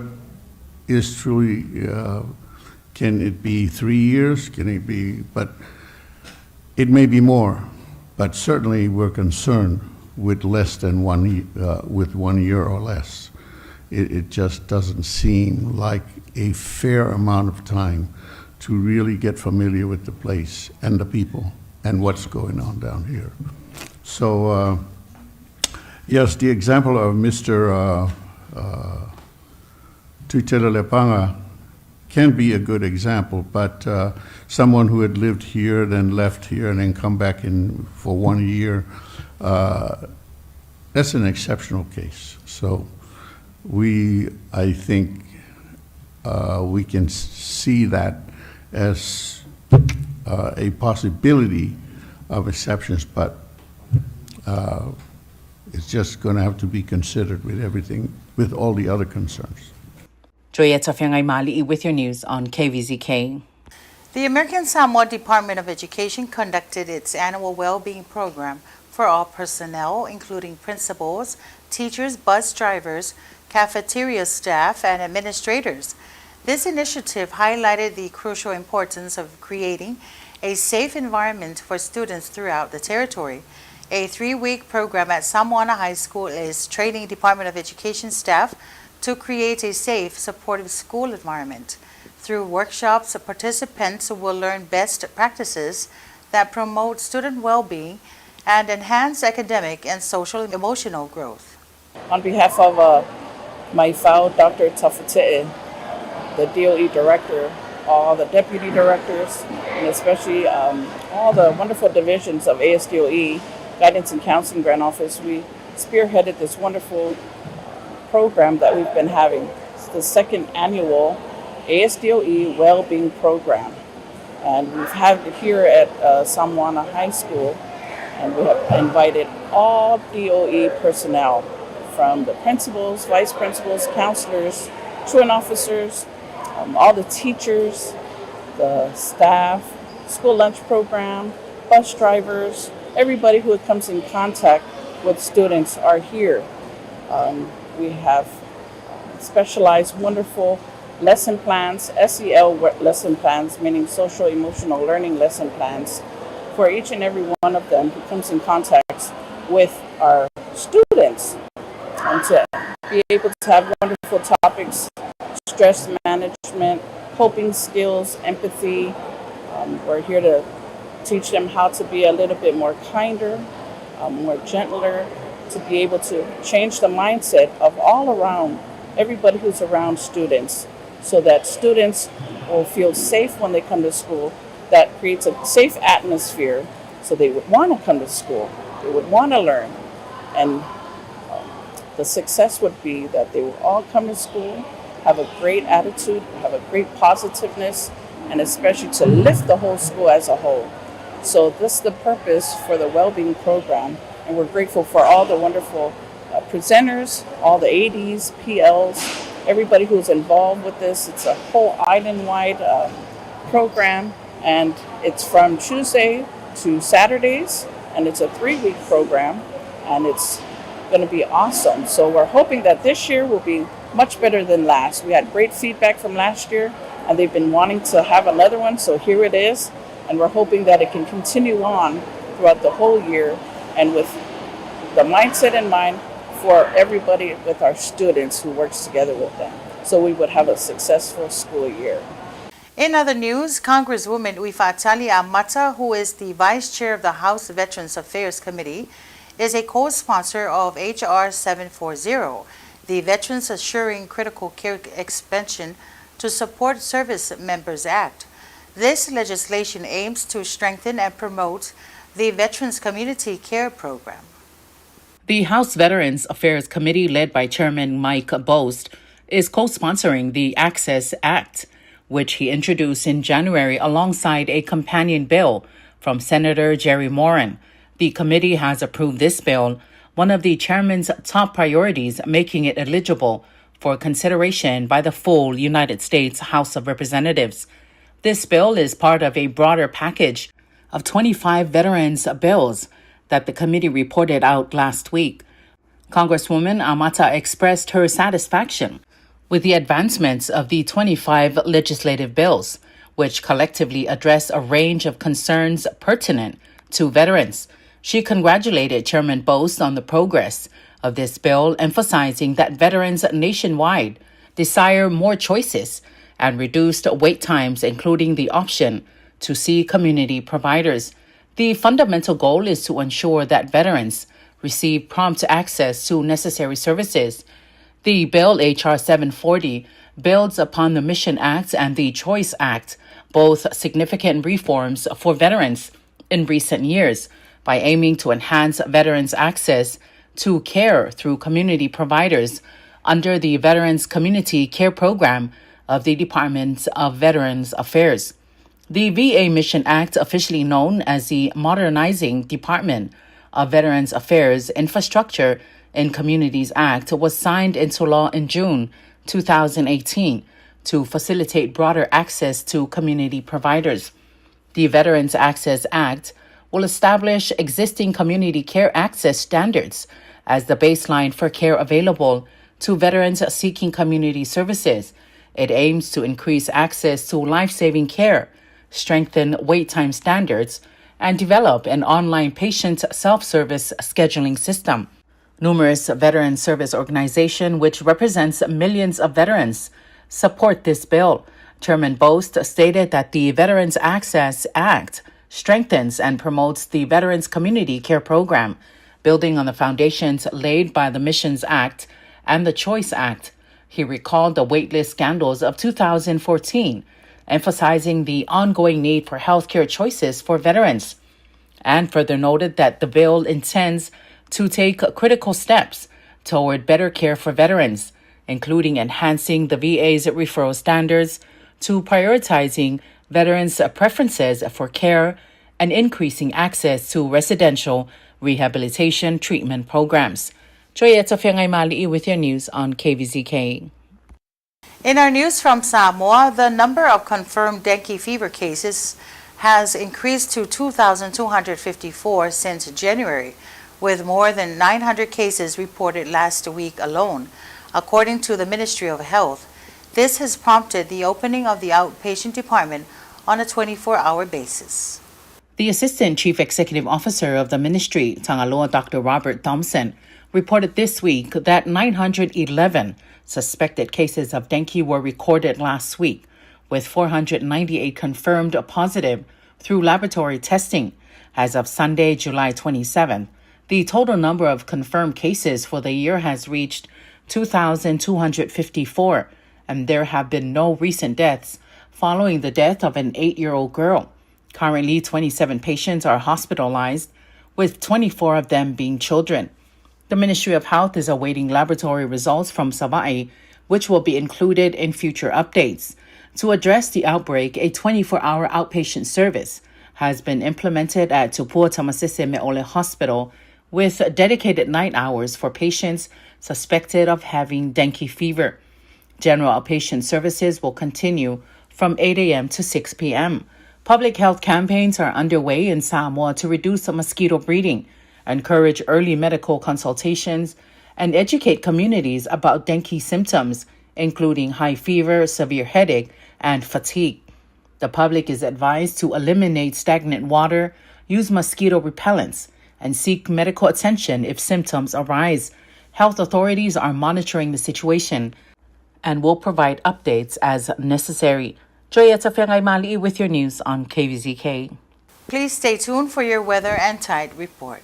S10: is truly, can it be 3 years? Can it be, but it may be more. But certainly we're concerned with less than with 1 year or less. It just doesn't seem like a fair amount of time to really get familiar with the place and the people and what's going on down here. So yes, the example of Mr. Tuitele can be a good example, but someone who had lived here, then left here, and then come back in for 1 year, that's an exceptional case. So I think we can see that as a possibility of exceptions, but it's just going to have to be considered with everything, with all the other concerns.
S12: Joyetta Fiangai Mali'i with your news on KVZK.
S8: The American Samoa Department of Education conducted its annual well-being program for all personnel, including principals, teachers, bus drivers, cafeteria staff, and administrators. This initiative highlighted the crucial importance of creating a safe environment for students throughout the territory. A 3-week program at Samoana High School is training Department of Education staff to create a safe, supportive school environment. Through workshops, participants will learn best practices that promote student well-being and enhance academic and social emotional growth.
S14: On behalf of my fellow Dr. Tafutete, the DOE director, all the deputy directors, and especially all the wonderful divisions of ASDOE, Guidance and Counseling Grant Office, we spearheaded this wonderful program that we've been having. It's the second annual ASDOE Wellbeing Program. And we've had it here at Samoana High School, and we have invited all DOE personnel, from the principals, vice principals, counselors, truant officers, all the teachers, the staff, school lunch program, bus drivers, everybody who comes in contact with students are here. We have specialized wonderful lesson plans, SEL lesson plans, meaning social emotional learning lesson plans, for each and every one of them who comes in contact with our students, and to be able to have wonderful topics: stress management, coping skills, empathy. We're here to teach them how to be a little bit more kinder, more gentler, to be able to change the mindset of all around, everybody who's around students, so that students will feel safe when they come to school. That creates a safe atmosphere, so they would want to come to school, they would want to learn. And the success would be that they will all come to school, have a great attitude, have a great positiveness, and especially to lift the whole school as a whole. So this is the purpose for the Wellbeing Program, and we're grateful for all the wonderful presenters, all the ADs, PLs, everybody who's involved with this. It's a whole island-wide program, and it's from Tuesday to Saturdays, and it's a 3-week program, and it's going to be awesome. So we're hoping that this year will be much better than last. We had great feedback from last year, and they've been wanting to have another one, so here it is, and we're hoping that it can continue on throughout the whole year, and with the mindset in mind for everybody, with our students who works together with them, so we would have a successful school year.
S8: In other news, Congresswoman Uifatali Amata, who is the Vice Chair of the House Veterans Affairs Committee, is a co-sponsor of H.R. 740, the Veterans Assuring Critical Care Expansion to Support Service Members Act. This legislation aims to strengthen and promote the Veterans Community Care Program.
S12: The House Veterans Affairs Committee, led by Chairman Mike Bost, is co-sponsoring the Access Act, which he introduced in January alongside a companion bill from Senator Jerry Moran. The committee has approved this bill, one of the chairman's top priorities, making it eligible for consideration by the full United States House of Representatives. This bill is part of a broader package of 25 veterans bills that the committee reported out last week. Congresswoman Amata expressed her satisfaction with the advancements of the 25 legislative bills, which collectively address a range of concerns pertinent to veterans. She congratulated Chairman Bost on the progress of this bill, emphasizing that veterans nationwide desire more choices and reduced wait times, including the option to see community providers. The fundamental goal is to ensure that veterans receive prompt access to necessary services. The bill, H.R. 740, builds upon the Mission Act and the Choice Act, both significant reforms for veterans in recent years, by aiming to enhance veterans' access to care through community providers under the Veterans Community Care Program of the Department of Veterans Affairs. The VA Mission Act, officially known as the Modernizing Department of Veterans Affairs Infrastructure and Communities Act, was signed into law in June 2018 to facilitate broader access to community providers. The Veterans Access Act will establish existing community care access standards as the baseline for care available to veterans seeking community services. It aims to increase access to life-saving care, strengthen wait time standards, and develop an online patient self-service scheduling system. Numerous veteran service organizations, which represents millions of veterans, support this bill. Chairman Bost stated that the Veterans Access Act strengthens and promotes the Veterans Community Care Program, building on the foundations laid by the Missions Act and the Choice Act. He recalled the waitlist scandals of 2014, emphasizing the ongoing need for healthcare choices for veterans, and further noted that the bill intends to take critical steps toward better care for veterans, including enhancing the VA's referral standards to prioritizing veterans' preferences for care and increasing access to residential rehabilitation treatment programs. Joyetta Fiangay Mali'i with your news on KVZK.
S8: In our news from Samoa, the number of confirmed dengue fever cases has increased to 2,254 since January, with more than 900 cases reported last week alone. According to the Ministry of Health, this has prompted the opening of the outpatient department on a 24-hour basis.
S12: The Assistant Chief Executive Officer of the Ministry, Tangaloa Dr. Robert Thompson, reported this week that 911 suspected cases of dengue were recorded last week, with 498 confirmed positive through laboratory testing. As of Sunday, July 27th, the total number of confirmed cases for the year has reached 2,254, and there have been no recent deaths following the death of an 8-year-old girl. Currently, 27 patients are hospitalized, with 24 of them being children. The Ministry of Health is awaiting laboratory results from Sava'i, which will be included in future updates. To address the outbreak, a 24-hour outpatient service has been implemented at Tupua Tamasese Me'ole Hospital, with dedicated night hours for patients suspected of having dengue fever. General outpatient services will continue from 8 a.m. to 6 p.m. Public health campaigns are underway in Samoa to reduce mosquito breeding, encourage early medical consultations, and educate communities about dengue symptoms, including high fever, severe headache, and fatigue. The public is advised to eliminate stagnant water, use mosquito repellents, and seek medical attention if symptoms arise. Health authorities are monitoring the situation and will provide updates as necessary. Joyetta Fiangay Mali'i with your news on KVZK.
S8: Please stay tuned for your weather and tide report.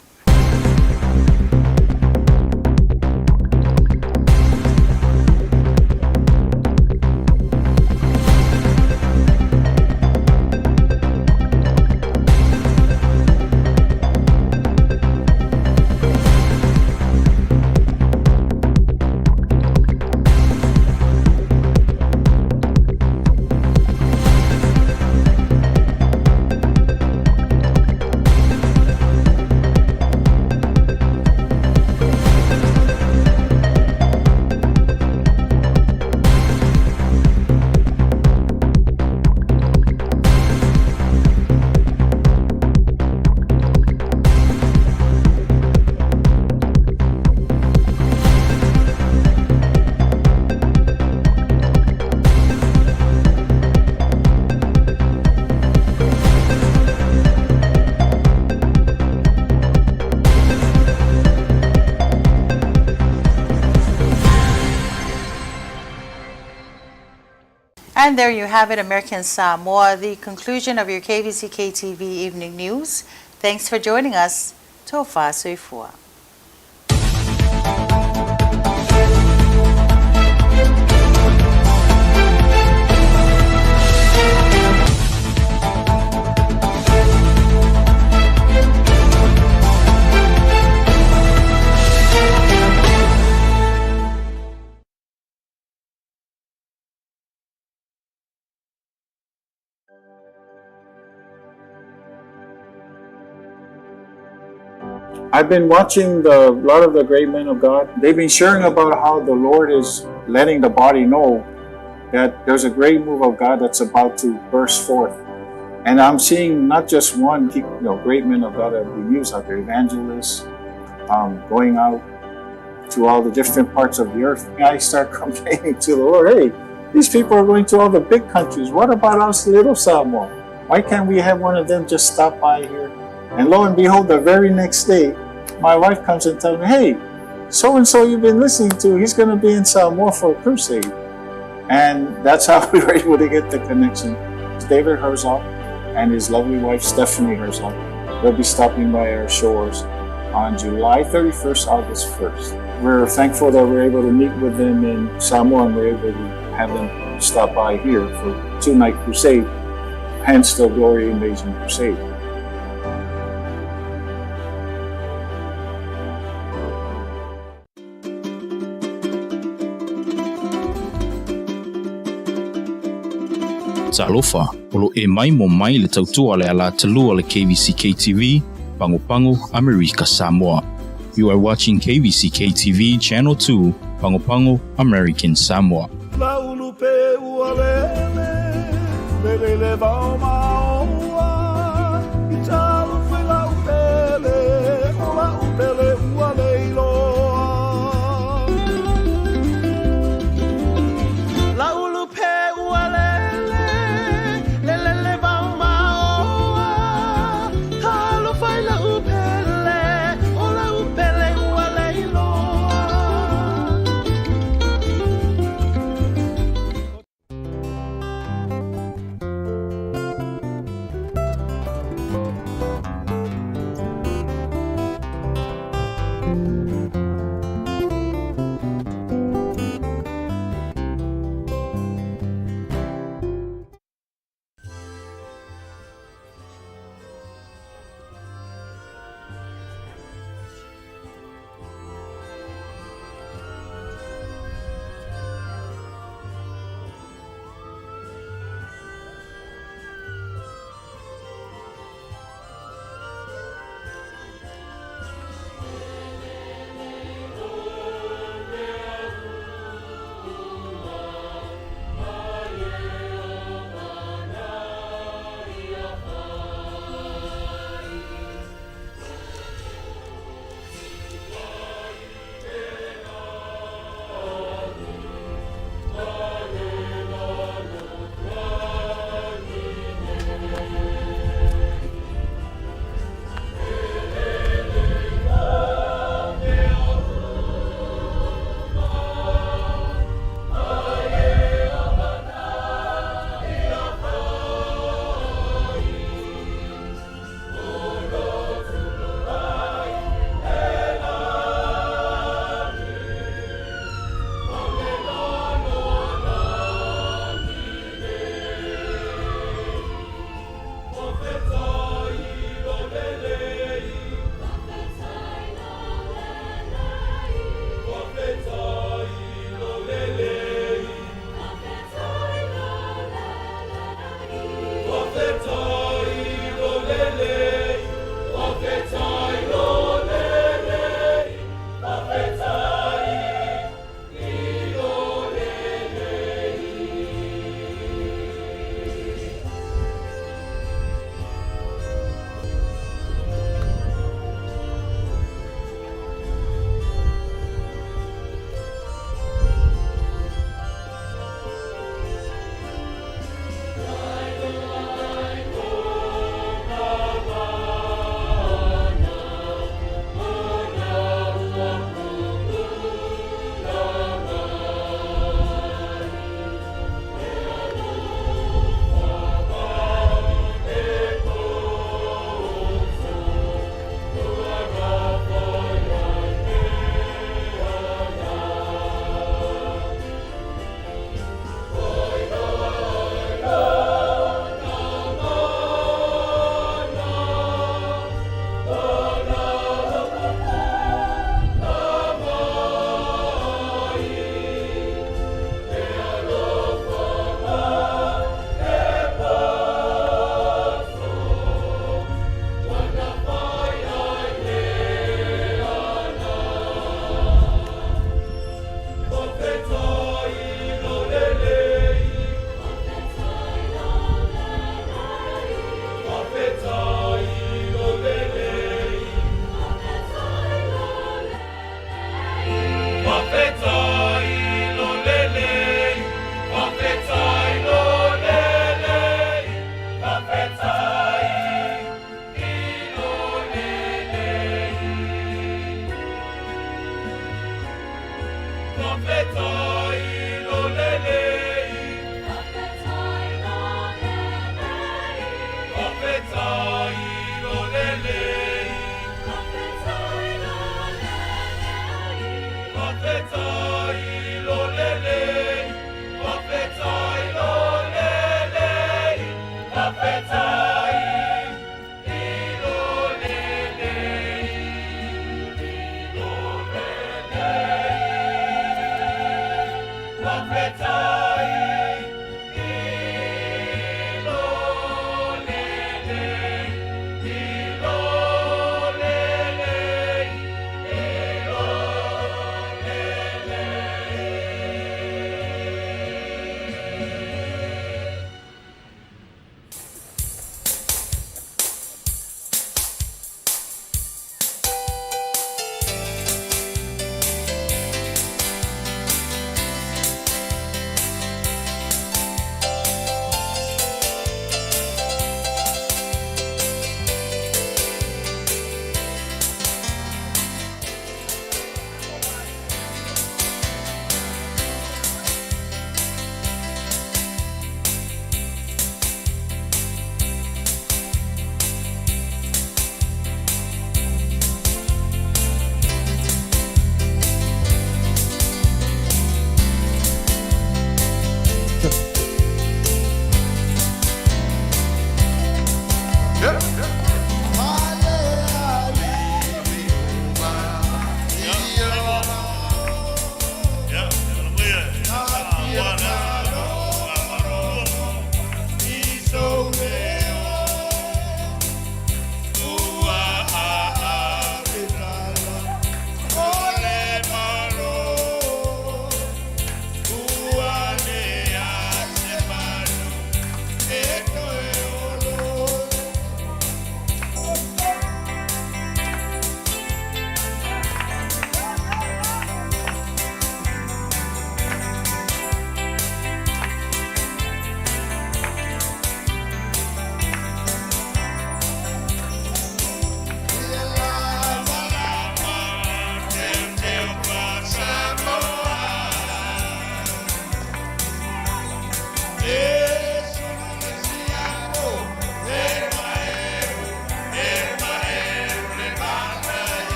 S8: And there you have it, American Samoa, the conclusion of your KVCK TV Evening News. Thanks for joining us. Tofa Soifua.
S15: I've been watching a lot of the great men of God. They've been sharing about how the Lord is letting the body know that there's a great move of God that's about to burst forth. And I'm seeing not just one, great men of God that we use out there, evangelists, going out to all the different parts of the earth. I start complaining to the Lord, hey, these people are going to all the big countries. What about us little Samoa? Why can't we have one of them just stop by here? And lo and behold, the very next day, my wife comes and tells me, hey, so-and-so you've been listening to, he's going to be in Samoa for a crusade. And that's how we were able to get the connection. David Herzog and his lovely wife, Stephanie Herzog, they'll be stopping by our shores on July 31st, August 1st. We're thankful that we're able to meet with them in Samoa and we're able to have them stop by here for a 2-night crusade, hence the Glory Invasion Crusade.
S7: Talofa, olo e mai mo mai le tautua le ala talua le KVCK TV, Pango Pango, America Samoa. You are watching KVCK TV Channel 2, Pango Pango, American Samoa.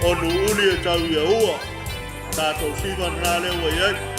S16: O nuuli e tau ia ua, tātou siwa nā leo e iai.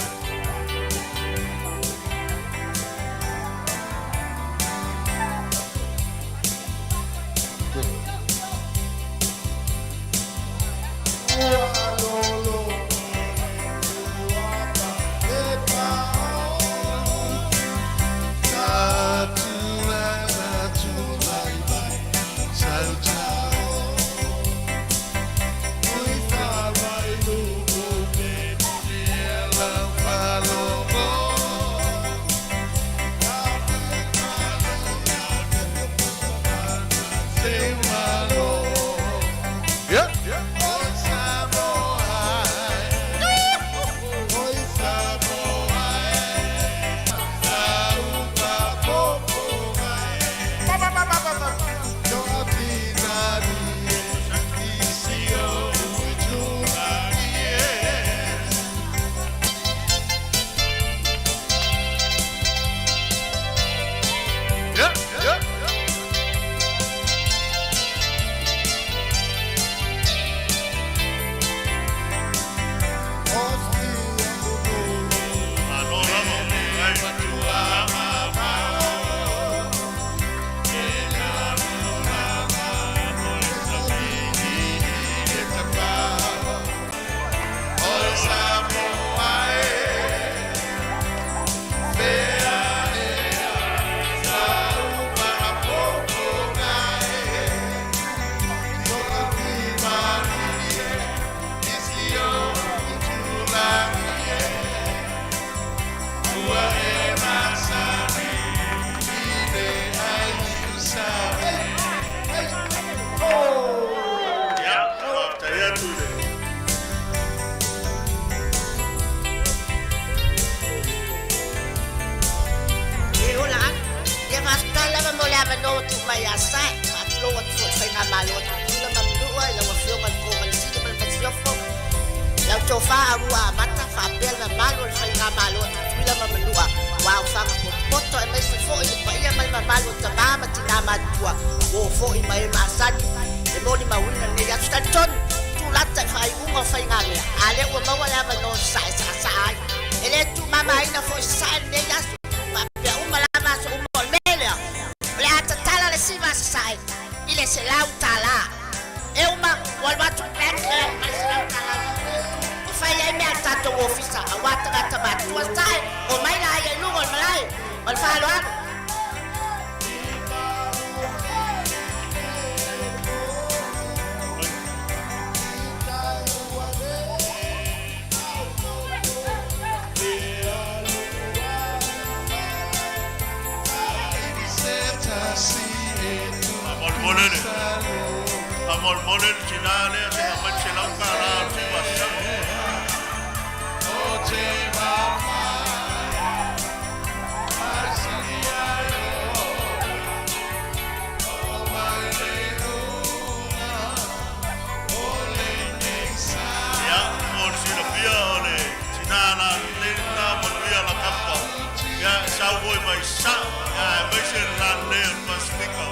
S16: sa ya mai se la le Pasifika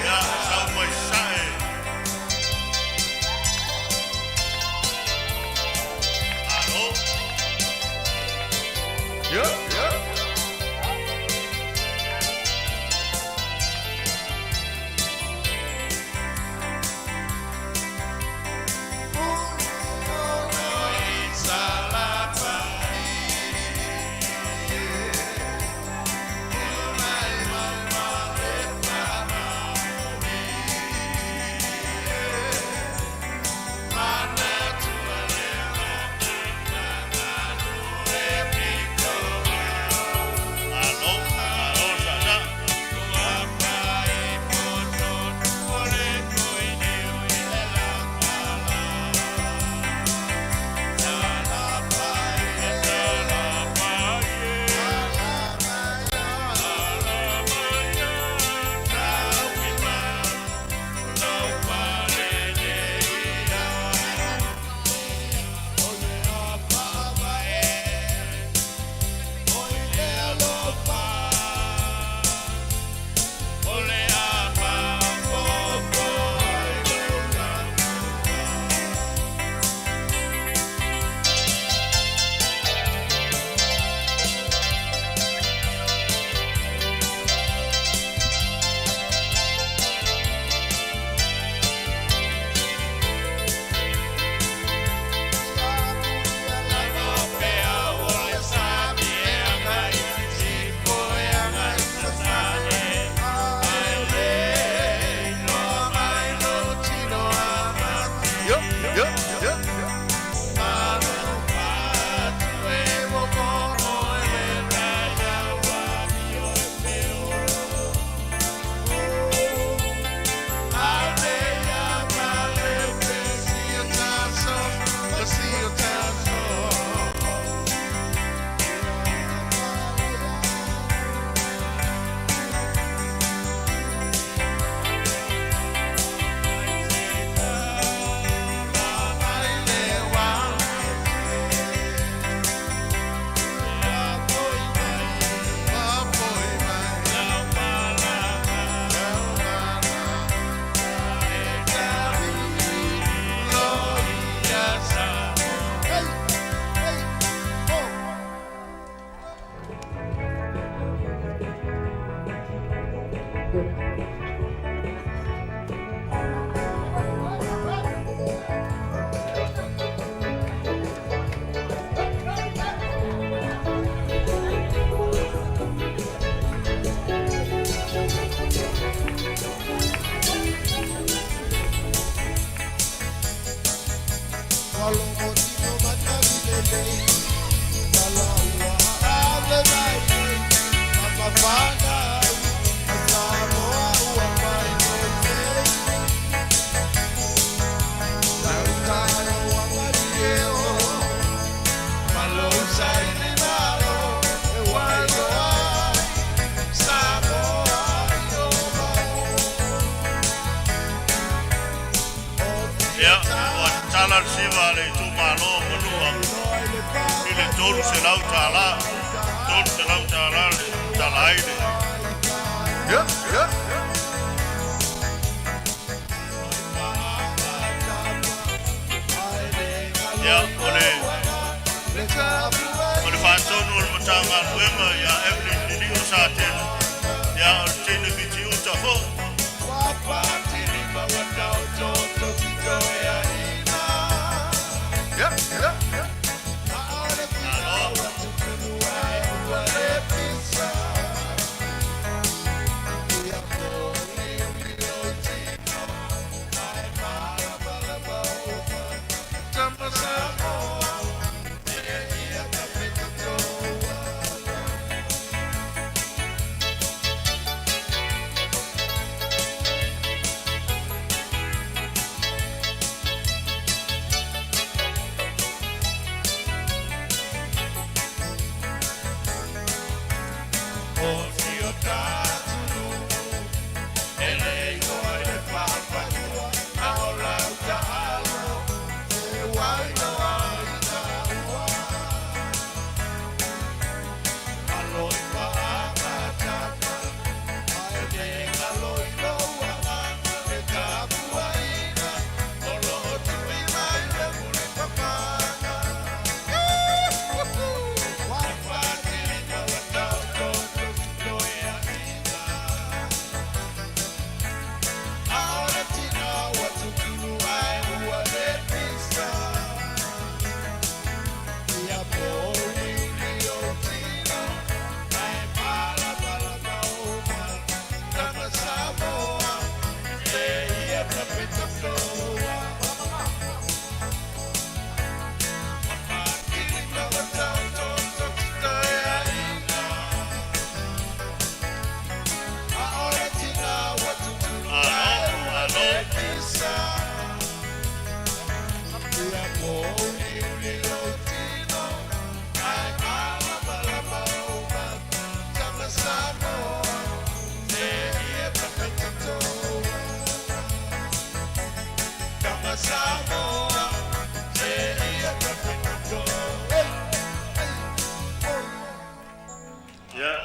S16: ya sa mai sa alo yeah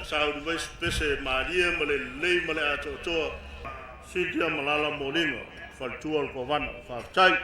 S16: Saudi West Pese Maria Male Le Male Ato Sidia Malala Molino for Tuol Kovana for Chai.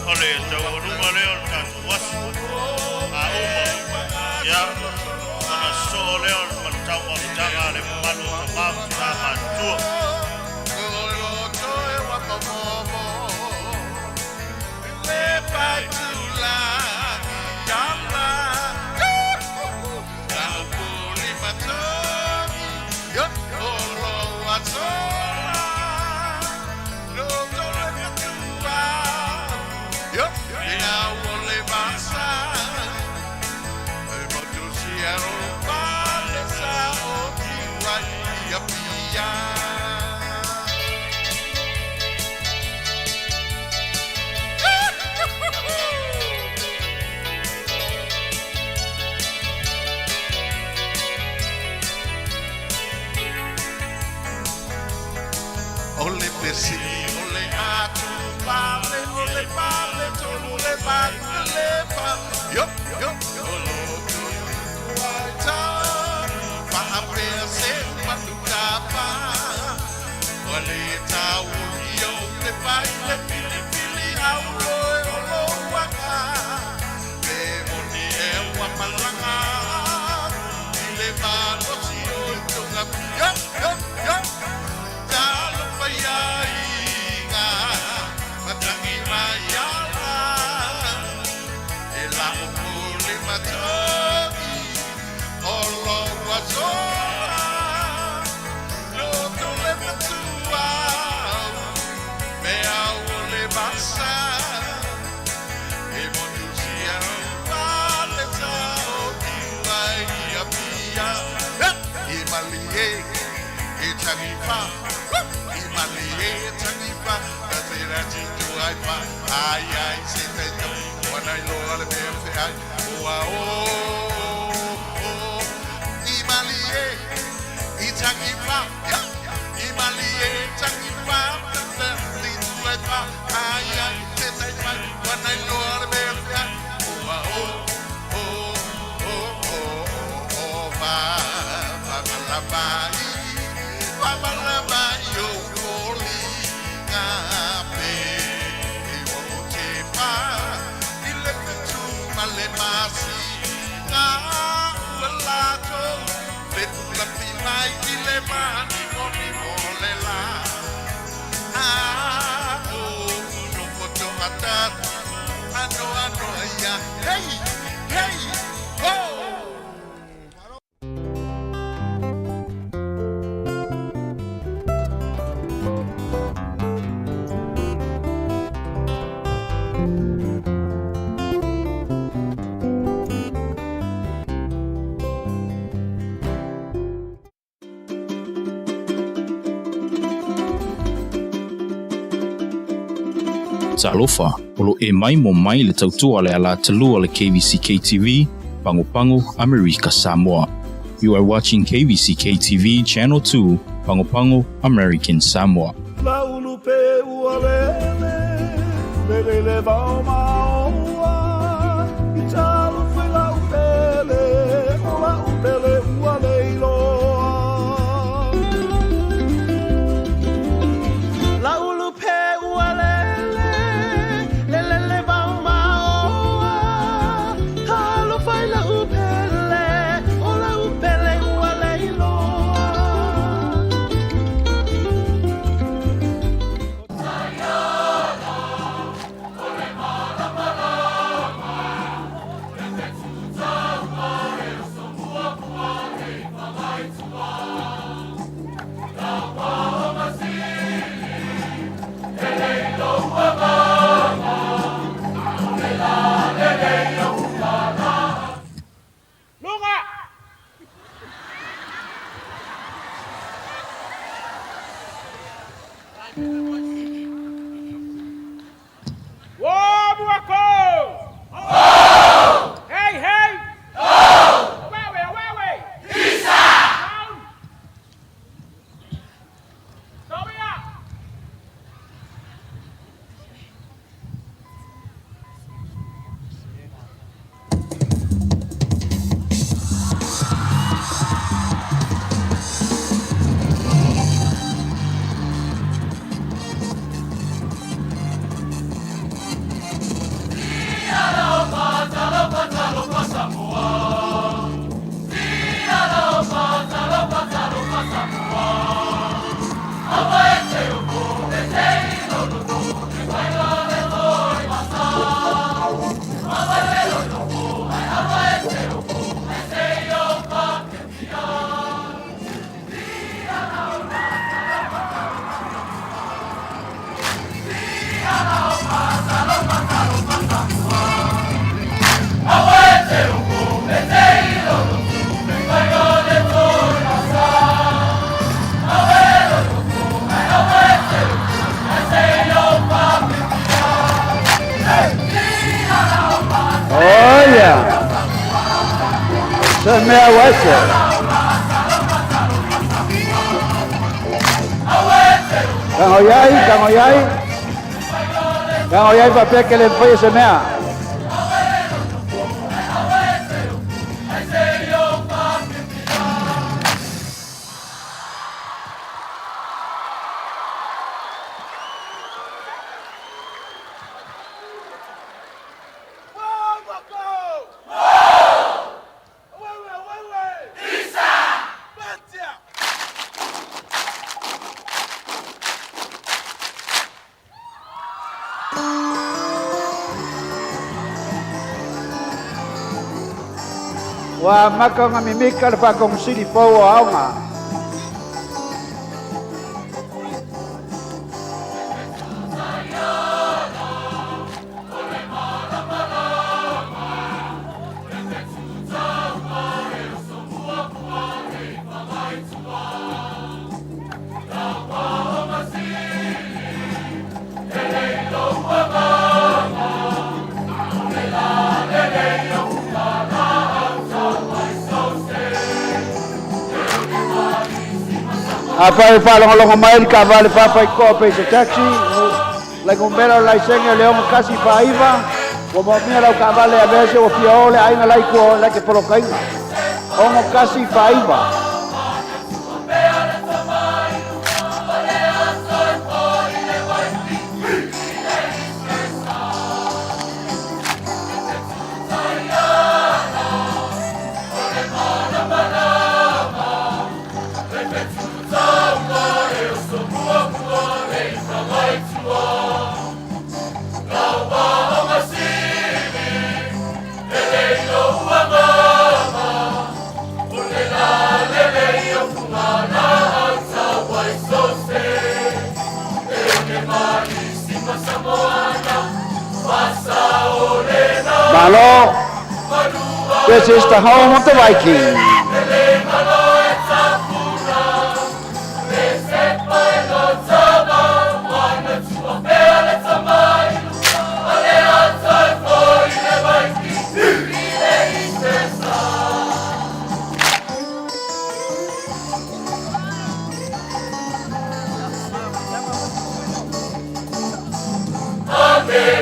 S16: Ole tau runga leo tatu wasu a uma ya ana so leo matau o tanga le malu a papu tanga tua Olo toe wa momo le patula yama la puli matomi yo olo watsola no tole katua yo ina wole basa mo tu sia ro pale sa o ti wa ya pia Ole pesi, ole atu, pale, ole pale, tole pale, yo, yo, olo, waita, pape se matutapa, ole tau, yo, le pai, le pili, pili, aulo, olo, waka, le moni e wapalanga, le mano si o tonga, yo, yo, yo. Yainga, matangi mayala, ela upuli matogi, olo wazora, no tole matua, mea ole basa, emonusia paleta o kiwai apia, imalie, itamifa. Malie tangipa katera jitu aipa ai ai sitendo wana ilo ale befe ai wa o imalie itangipa ya imalie tangipa katera jitu aipa ai ai sitendo wana ilo ale befe ai wa o ba la bai yo le masi na walato le la pinai le mani moni molela o no foto atat ano ya hey hey ho
S7: Talofa, olo e mai mo mai le tautua le ala talua le KVCK TV, Pango Pango, America Samoa. You are watching KVCK TV Channel 2, Pango Pango, American Samoa.
S17: Oh yeah. Semea wase. Kangoyai papel que le fue semea. Wa maka ngamimika pa kong sili fo aunga. Apa e whalongolongo mai ka vale papa i koa pe se taxi lai kumbera lai senge leongo kasi paiva wa mo mia lau ka vale a vese o fia ole ainga lai ko lai ke porokainga ongo kasi paiva Malo, this is the home of the Viking.
S6: Amen.